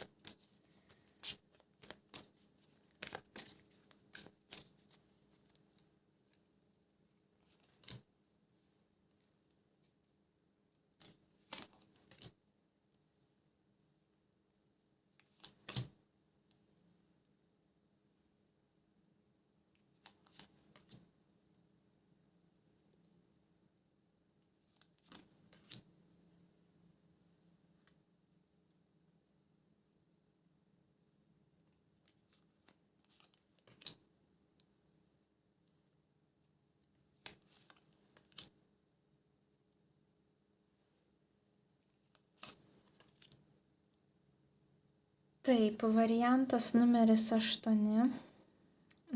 Speaker 1: Taip, variantas numeris 8.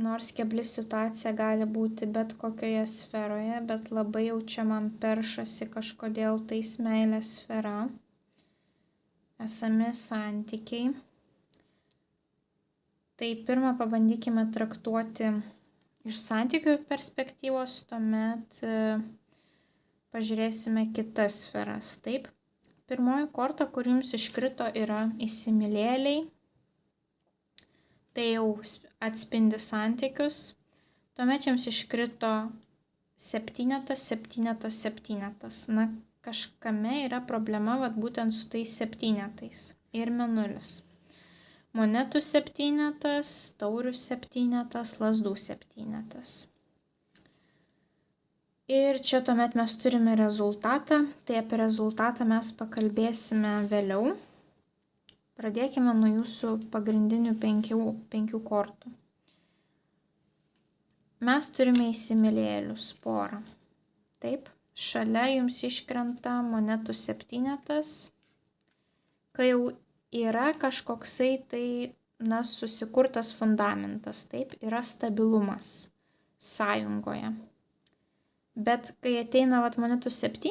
Speaker 1: Nors kebli situacija gali būti bet kokioje sferoje, bet labai jau čia man peršasi kažkodėl tais meilės sfera. Esami santykiai. Tai pirmą pabandykime traktuoti iš santykių perspektyvos, tuomet pažiūrėsime kitas sferas. Taip. Pirmoji korta, kur jums iškrito, yra įsimylėliai. Tai jau atspindi santykius. Tuomet jums iškrito 7. Na, kažkame yra problema būtent su tais 7 ir mėnulis. Monetų 7, taurių 7, lazdų 7. Ir čia tuomet mes turime rezultatą, tai apie rezultatą mes pakalbėsime vėliau. Pradėkime nuo jūsų pagrindinių 5 kortų. Mes turime įsimylėlius porą. Taip, šalia jums iškrenta monetų 7, kai jau yra kažkoksai tai, susikurtas fundamentas, taip, yra stabilumas sąjungoje. Bet kai ateina monetų 7,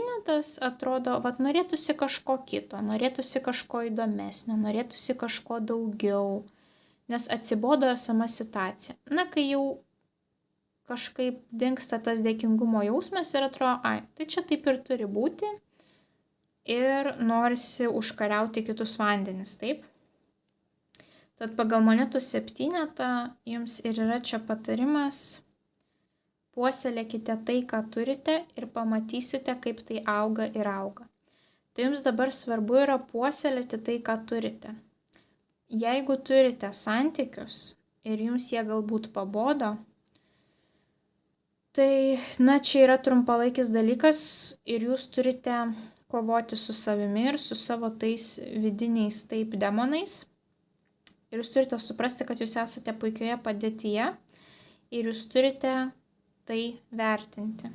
Speaker 1: atrodo, norėtųsi kažko kito, norėtųsi kažko įdomesnio, norėtųsi kažko daugiau, nes atsibodo esama situacija. Kai jau kažkaip dingsta tas dėkingumo jausmas ir atrodo, tai čia taip ir turi būti ir norisi užkariauti kitus vandenis, taip? Tad pagal monetų 7 jums ir yra čia patarimas. Puoselėkite tai, ką turite ir pamatysite, kaip tai auga ir auga. Tai jums dabar svarbu yra puoselėti tai, ką turite. Jeigu turite santykius ir jums jie galbūt pabodo, tai, čia yra trumpalaikis dalykas ir jūs turite kovoti su savimi ir su savo tais vidiniais taip demonais. Ir jūs turite suprasti, kad jūs esate puikioje padėtyje ir jūs turite tai vertinti.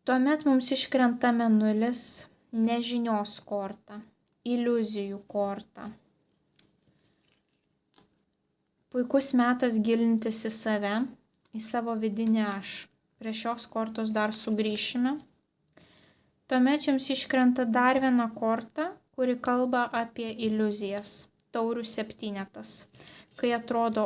Speaker 1: Tuomet mums iškrenta mėnulis, nežinios korta, iliuzijų korta. Puikus metas gilintis į save, į savo vidinį aš. Prie šios kortos dar sugrįšime. Tuomet jums iškrenta dar viena korta, kuri kalba apie iliuzijas. Taurių 7. Kai atrodo,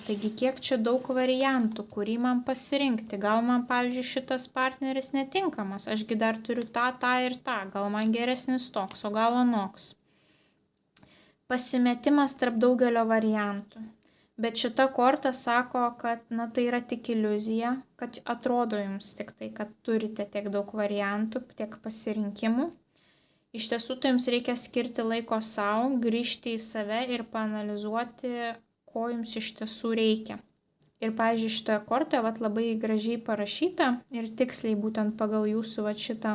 Speaker 1: taigi kiek čia daug variantų, kurį man pasirinkti. Gal man, pavyzdžiui, šitas partneris netinkamas, ašgi dar turiu tą ir tą, gal man geresnis toks, o gal anoks. Pasimetimas tarp daugelio variantų. Bet šita korta sako, kad tai yra tik iliuzija, kad atrodo jums tik tai, kad turite tiek daug variantų, tiek pasirinkimų. Iš tiesų, tai jums reikia skirti laiko savo, grįžti į save ir paanalizuoti, ko jums iš tiesų reikia. Ir, pavyzdžiui, šitoje kortoje labai gražiai parašyta ir tiksliai būtent pagal jūsų šitą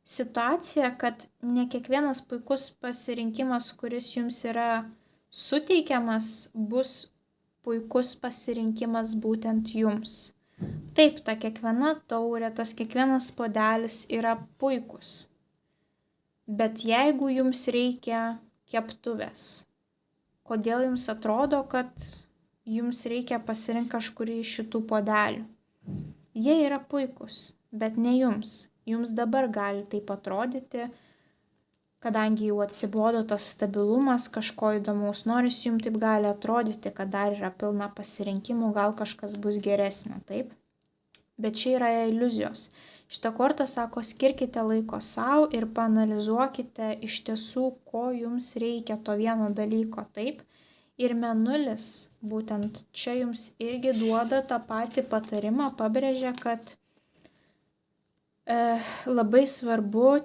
Speaker 1: situaciją, kad ne kiekvienas puikus pasirinkimas, kuris jums yra suteikiamas, bus puikus pasirinkimas būtent jums. Taip, ta kiekviena taurė, tas kiekvienas puodelis yra puikus. Bet jeigu jums reikia keptuvės. Kodėl jums atrodo, kad jums reikia pasirinkti kažkurį iš šitų puodelių? Jie yra puikūs, bet ne jums. Jums dabar gali taip atrodyti, kadangi jau atsibodo tas stabilumas, kažko įdomaus norisi, jums taip gali atrodyti, kad dar yra pilna pasirinkimų, gal kažkas bus geresnio, taip? Bet čia yra iliuzijos. Šitą kortą sako, skirkite laiko savo ir paanalizuokite iš tiesų, ko jums reikia to vieno dalyko, taip? Ir mėnulis, būtent čia jums irgi duoda tą patį patarimą, pabrėžia, kad labai svarbu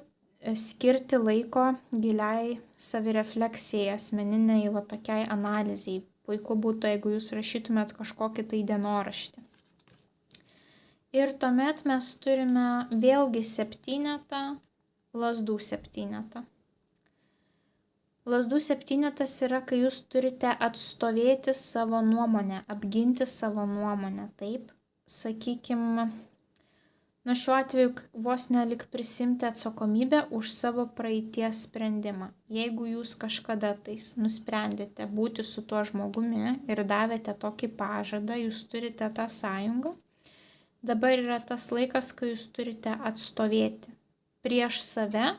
Speaker 1: skirti laiko giliai savirefleksijai, asmeniniai va tokiai analizai. Puiku būtų, jeigu jūs rašytumėt kažkokį tai dienoraštį. Ir tuomet mes turime vėlgi septynetą, lazdų septynetą. Lazdų septynetas yra, kai jūs turite atstovėti savo nuomonę, apginti savo nuomonę, taip? Sakykime, šiuo atveju vos nelik prisimti atsakomybę už savo praeities sprendimą. Jeigu jūs kažkada tais nusprendėte būti su tuo žmogumi ir davėte tokį pažadą, jūs turite tą sąjungą, dabar yra tas laikas, kai jūs turite atstovėti prieš save,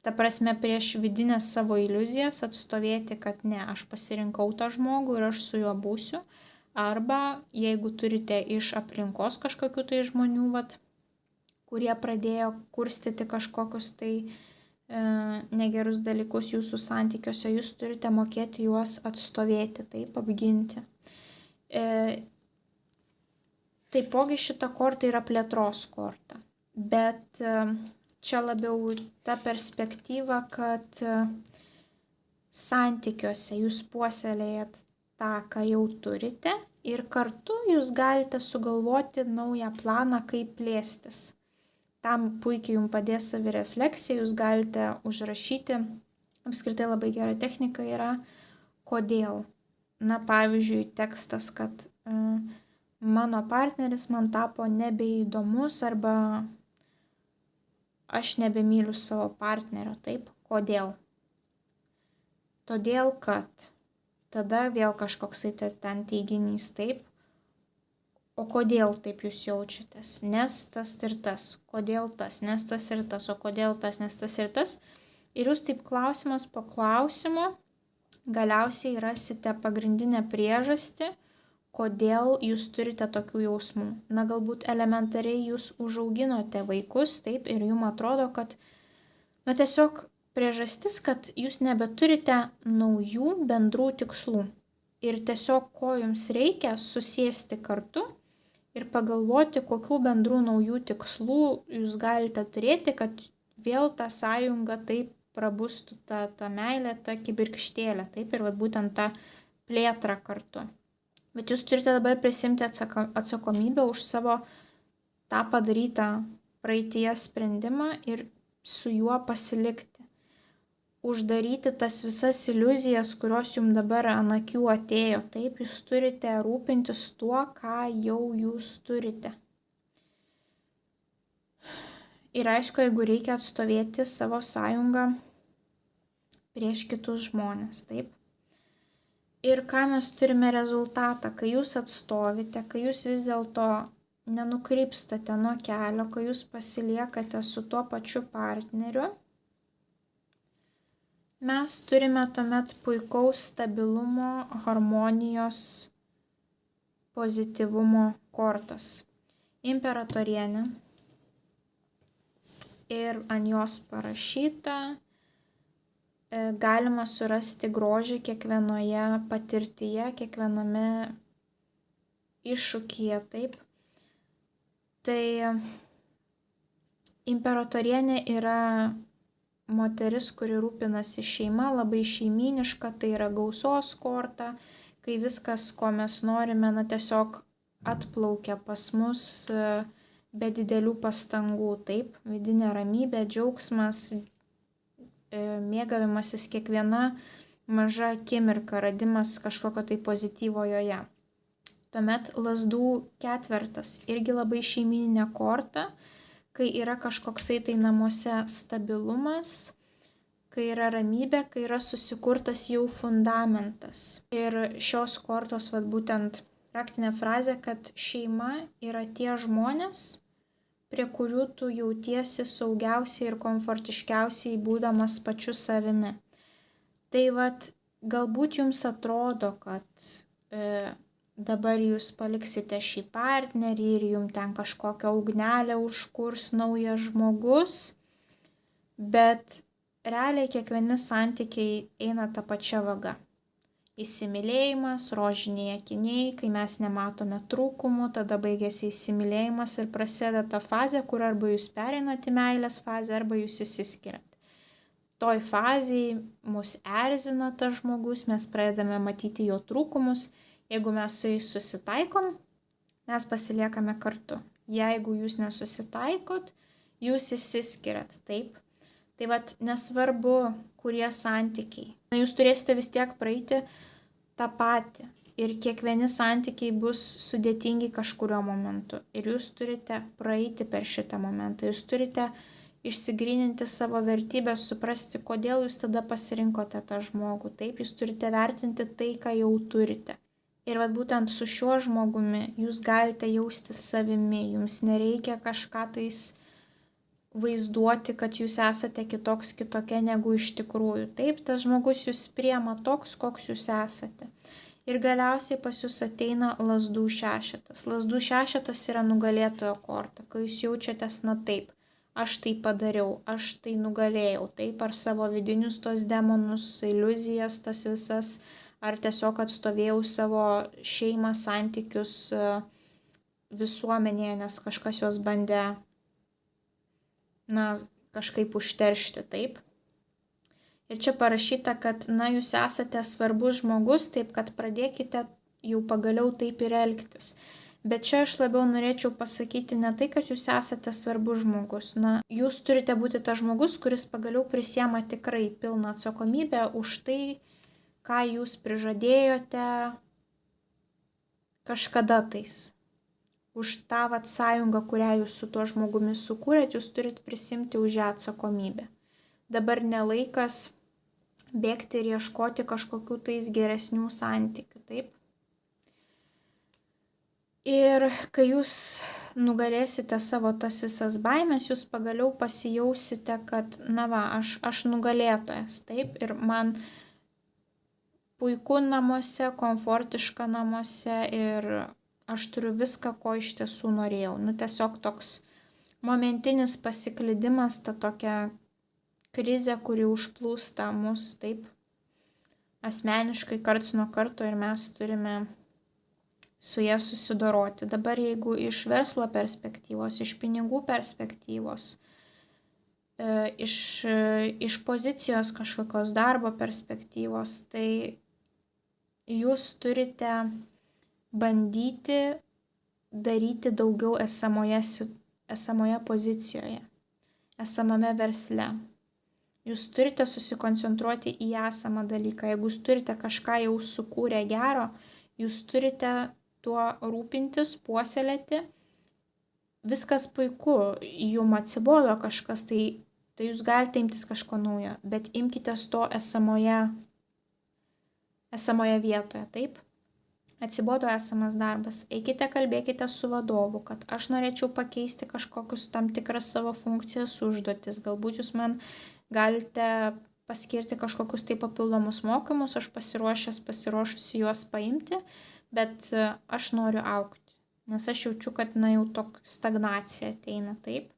Speaker 1: ta prasme prieš vidinės savo iliuzijas, atstovėti, kad ne, aš pasirinkau tą žmogų ir aš su juo būsiu. Arba jeigu turite iš aplinkos kažkokių tai žmonių, kurie pradėjo kurstyti kažkokius tai negerus dalykus jūsų santykiuose, jūs turite mokėti juos atstovėti, taip, apginti. Taipogi šita korta yra plėtros korta, bet čia labiau ta perspektyva, kad santykiuose jūs puoselėjat tą, ką jau turite ir kartu jūs galite sugalvoti naują planą, kaip plėstis. Tam puikiai jums padės savirefleksija, jūs galite užrašyti, apskritai labai gera technika yra, kodėl. Pavyzdžiui, tekstas, kad mano partneris man tapo nebeįdomus arba aš nebemyliu savo partnerio, taip? Kodėl? Todėl, kad tada vėl kažkoksai ten teiginys, taip? O kodėl taip jūs jaučiatės? Nes tas ir tas. Kodėl tas? Nes tas ir tas. O kodėl tas? Nes tas ir tas. Ir jūs taip klausimas po klausimo galiausiai rasite pagrindinę priežastį, kodėl jūs turite tokių jausmų. Galbūt elementariai jūs užauginote vaikus, taip, ir jums atrodo, kad, tiesiog priežastis, kad jūs nebeturite naujų bendrų tikslų. Ir tiesiog, ko jums reikia, susėsti kartu ir pagalvoti, kokių bendrų naujų tikslų jūs galite turėti, kad vėl tą sąjungą taip prabustų ta meilė, ta kibirkštėlė, taip, ir būtent tą plėtrą kartu. Bet jūs turite dabar prisimti atsakomybę už savo tą padarytą praeityje sprendimą ir su juo pasilikti. Uždaryti tas visas iliuzijas, kurios jums dabar ant akių atėjo. Taip, jūs turite rūpintis tuo, ką jau jūs turite. Ir aišku, jeigu reikia atstovėti savo sąjungą prieš kitus žmones, taip. Ir ką mes turime rezultatą, kai jūs atstovite, kai jūs vis dėlto nenukrypstate nuo kelio, kai jūs pasiliekate su tuo pačiu partneriu, mes turime tuomet puikaus stabilumo, harmonijos, pozityvumo kortas. Imperatorienė ir ant jos parašyta, galima surasti grožį kiekvienoje patirtyje, kiekviename iššūkyje, taip. Tai imperatorienė yra moteris, kuri rūpinasi šeima, labai šeimyniška, tai yra gausos korta, kai viskas, ko mes norime, tiesiog atplaukia pas mus be didelių pastangų, taip, vidinė ramybė, džiaugsmas, mėgavimasis kiekviena maža akimirka, radimas kažkokio tai pozityvo joje. Tuomet lazdų ketvertas irgi labai šeimyninė korta, kai yra kažkoksai tai namuose stabilumas, kai yra ramybė, kai yra susikurtas jau fundamentas. Ir šios kortos, būtent praktinė frazė, kad šeima yra tie žmonės, prie kurių tu jautiesi saugiausiai ir komfortiškiausiai būdamas pačiu savimi. Tai galbūt jums atrodo, kad dabar jūs paliksite šį partnerį ir jums ten kažkokią ugnelę užkurs naujas žmogus, bet realiai kiekvieni santykiai eina tą pačią vagą. Įsimylėjimas, rožiniai akiniai, kai mes nematome trūkumų, tada baigėsi įsimylėjimas ir prasideda ta fazė, kur arba jūs pereinate į meilės fazę, arba jūs išsiskiriat. Toj fazėje mus erzina tas žmogus, mes pradedame matyti jo trūkumus. Jeigu mes su jais susitaikom, mes pasiliekame kartu. Jeigu jūs nesusitaikot, jūs išsiskiriat, taip. Tai nesvarbu, kurie santykiai. Jūs turėsite vis tiek praeiti tą patį. Ir kiekvieni santykiai bus sudėtingi kažkurio momentu. Ir jūs turite praeiti per šitą momentą. Jūs turite išsigryninti savo vertybės, suprasti, kodėl jūs tada pasirinkote tą žmogų. Taip, jūs turite vertinti tai, ką jau turite. Ir būtent su šiuo žmogumi jūs galite jausti savimi. Jums nereikia kažką tais vaizduoti, kad jūs esate kitokia negu iš tikrųjų. Taip, tas žmogus jūs priema toks, koks jūs esate. Ir galiausiai pas jūs ateina lazdų šešetas. Lazdų šešetas yra nugalėtojo korta, kai jūs jaučiatės, taip, aš tai padariau, aš tai nugalėjau, taip, ar savo vidinius tos demonus, iliuzijas, tas visas, ar tiesiog atstovėjau savo šeimą, santykius visuomenėje, nes kažkas juos bandė kažkaip užteršti, taip. Ir čia parašyta, kad, jūs esate svarbus žmogus, taip, kad pradėkite jau pagaliau taip ir elgtis. Bet čia aš labiau norėčiau pasakyti ne tai, kad jūs esate svarbus žmogus. Jūs turite būti tas žmogus, kuris pagaliau prisiema tikrai pilną atsakomybę už tai, ką jūs prižadėjote kažkada tais. Už tą sąjungą, kurią jūs su tuo žmogumi sukūrėt, jūs turit prisimti už ją atsakomybę. Dabar nelaikas bėgti ir ieškoti kažkokių tais geresnių santykių, taip? Ir kai jūs nugalėsite savo tas visas baimės, jūs pagaliau pasijausite, kad, aš nugalėtojas, taip? Ir man puiku namuose, komfortiška namuose ir aš turiu viską, ko iš tiesų norėjau. Tiesiog toks momentinis pasiklydimas, ta tokia krizė, kuri užplūsta mus taip asmeniškai karts nuo karto ir mes turime su ja susidoroti. Dabar jeigu iš verslo perspektyvos, iš pinigų perspektyvos, iš pozicijos kažkokios darbo perspektyvos, tai jūs turite bandyti daryti daugiau esamoje pozicijoje, esamame versle. Jūs turite susikoncentruoti į esamą dalyką. Jeigu jūs turite kažką jau sukūrę gero, jūs turite tuo rūpintis, puoselėti. Viskas puiku, jums atsibodo kažkas, tai jūs galite imtis kažko naujo, bet imkitės to esamoje vietoje, taip? Atsibodo esamas darbas, eikite kalbėkite su vadovu, kad aš norėčiau pakeisti kažkokius tam tikras savo funkcijas, užduotis, galbūt jūs man galite paskirti kažkokius tai papildomus mokymus, aš pasiruošusi juos paimti, bet aš noriu augti, nes aš jaučiu, kad jau tokia stagnacija ateina, taip.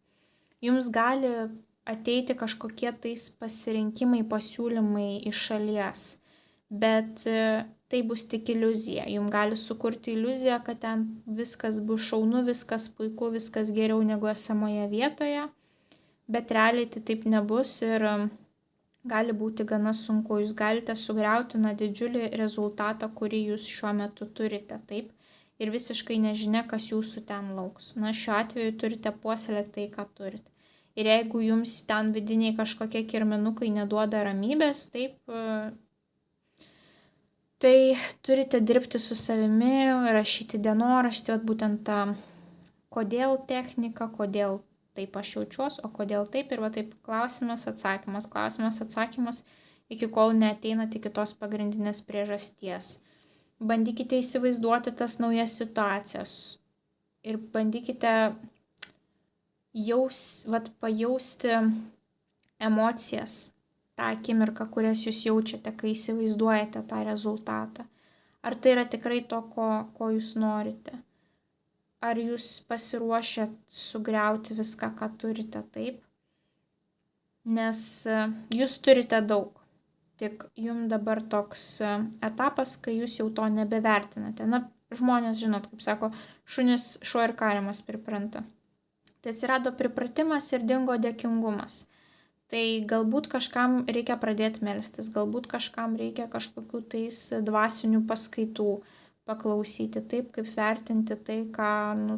Speaker 1: Jums gali ateiti kažkokie tais pasirinkimai, pasiūlymai iš šalies, bet tai bus tik iliuzija. Jums gali sukurti iliuziją, kad ten viskas bus šaunu, viskas puiku, viskas geriau negu esamoje vietoje, bet realiai tai taip nebus ir gali būti gana sunku. Jūs galite sugriauti didžiulį rezultatą, kurį jūs šiuo metu turite, taip, ir visiškai nežinia, kas jūsų ten lauks. Šiuo atveju turite puoselėti tai, ką turite. Ir jeigu jums ten vidiniai kažkokie kirminukai neduoda ramybės, taip, tai turite dirbti su savimi, rašyti dienoraštį, būtent tą kodėl techniką, kodėl taip aš jaučiuos, o kodėl taip ir va taip klausimas, atsakymas, iki kol neateinat iki tos pagrindinės priežasties. Bandykite įsivaizduoti tas naujas situacijas ir bandykite pajausti emocijas, tą akimirką, kurias jūs jaučiate, kai įsivaizduojate tą rezultatą. Ar tai yra tikrai to, ko jūs norite? Ar jūs pasiruošę sugriauti viską, ką turite, taip? Nes jūs turite daug. Tik jums dabar toks etapas, kai jūs jau to nebevertinate. Na, žmonės, žinot, kaip sako, šuo ir kariamas pripranta. Tai atsirado pripratimas ir dingo dėkingumas. Tai galbūt kažkam reikia pradėti melstis, galbūt kažkam reikia kažkokių tais dvasinių paskaitų paklausyti, taip kaip vertinti tai, ką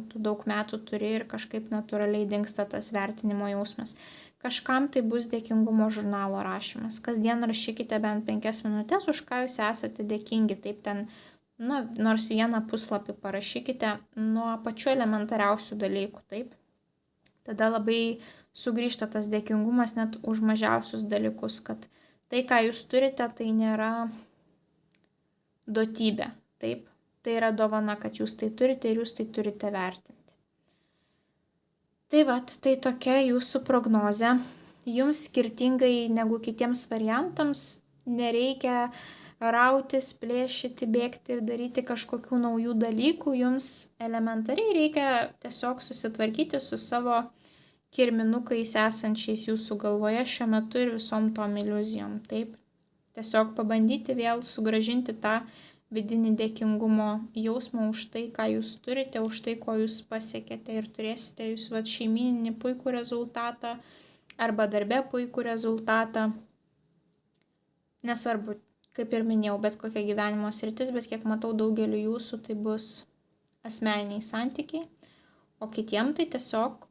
Speaker 1: tu daug metų turi ir kažkaip natūraliai dingsta tas vertinimo jausmas. Kažkam tai bus dėkingumo žurnalo rašymas. Kasdien rašykite bent 5 minutės, už ką jūs esate dėkingi. Taip ten, nors vieną puslapį parašykite nuo pačių elementariausių dalykų, taip. Tada labai sugrįžta tas dėkingumas net už mažiausius dalykus, kad tai, ką jūs turite, tai nėra duotybė, taip. Tai yra dovana, kad jūs tai turite ir jūs tai turite vertinti. Tai tai tokia jūsų prognozė. Jums skirtingai negu kitiems variantams nereikia rautis, plėšyti, bėgti ir daryti kažkokių naujų dalykų. Jums elementariai reikia tiesiog susitvarkyti su savo kirminukais esančiais jūsų galvoje šiuo metu ir visom tom iliuzijom. Taip, tiesiog pabandyti vėl sugrąžinti tą vidinį dėkingumo jausmą už tai, ką jūs turite, už tai, ko jūs pasiekėte ir turėsite jūs šeimyninį puikų rezultatą arba darbe puikų rezultatą. Nesvarbu, kaip ir minėjau, bet kokia gyvenimo sritis, bet kiek matau daugeliu jūsų, tai bus asmeniniai santykiai, o kitiem tai tiesiog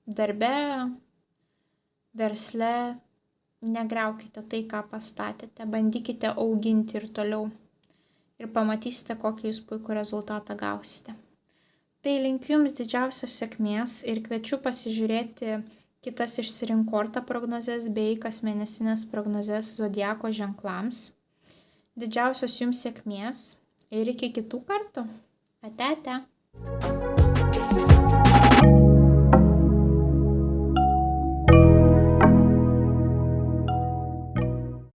Speaker 1: darbe, versle. Negriaukite tai, ką pastatėte, bandykite auginti ir toliau ir pamatysite, kokį jūs puikų rezultatą gausite. Tai linkiu jums didžiausios sėkmės ir kviečiu pasižiūrėti kitas išsirink kortą prognozes bei kasmėnesinės prognozes zodiako ženklams. Didžiausios jums sėkmės ir iki kitų kartų. Ate.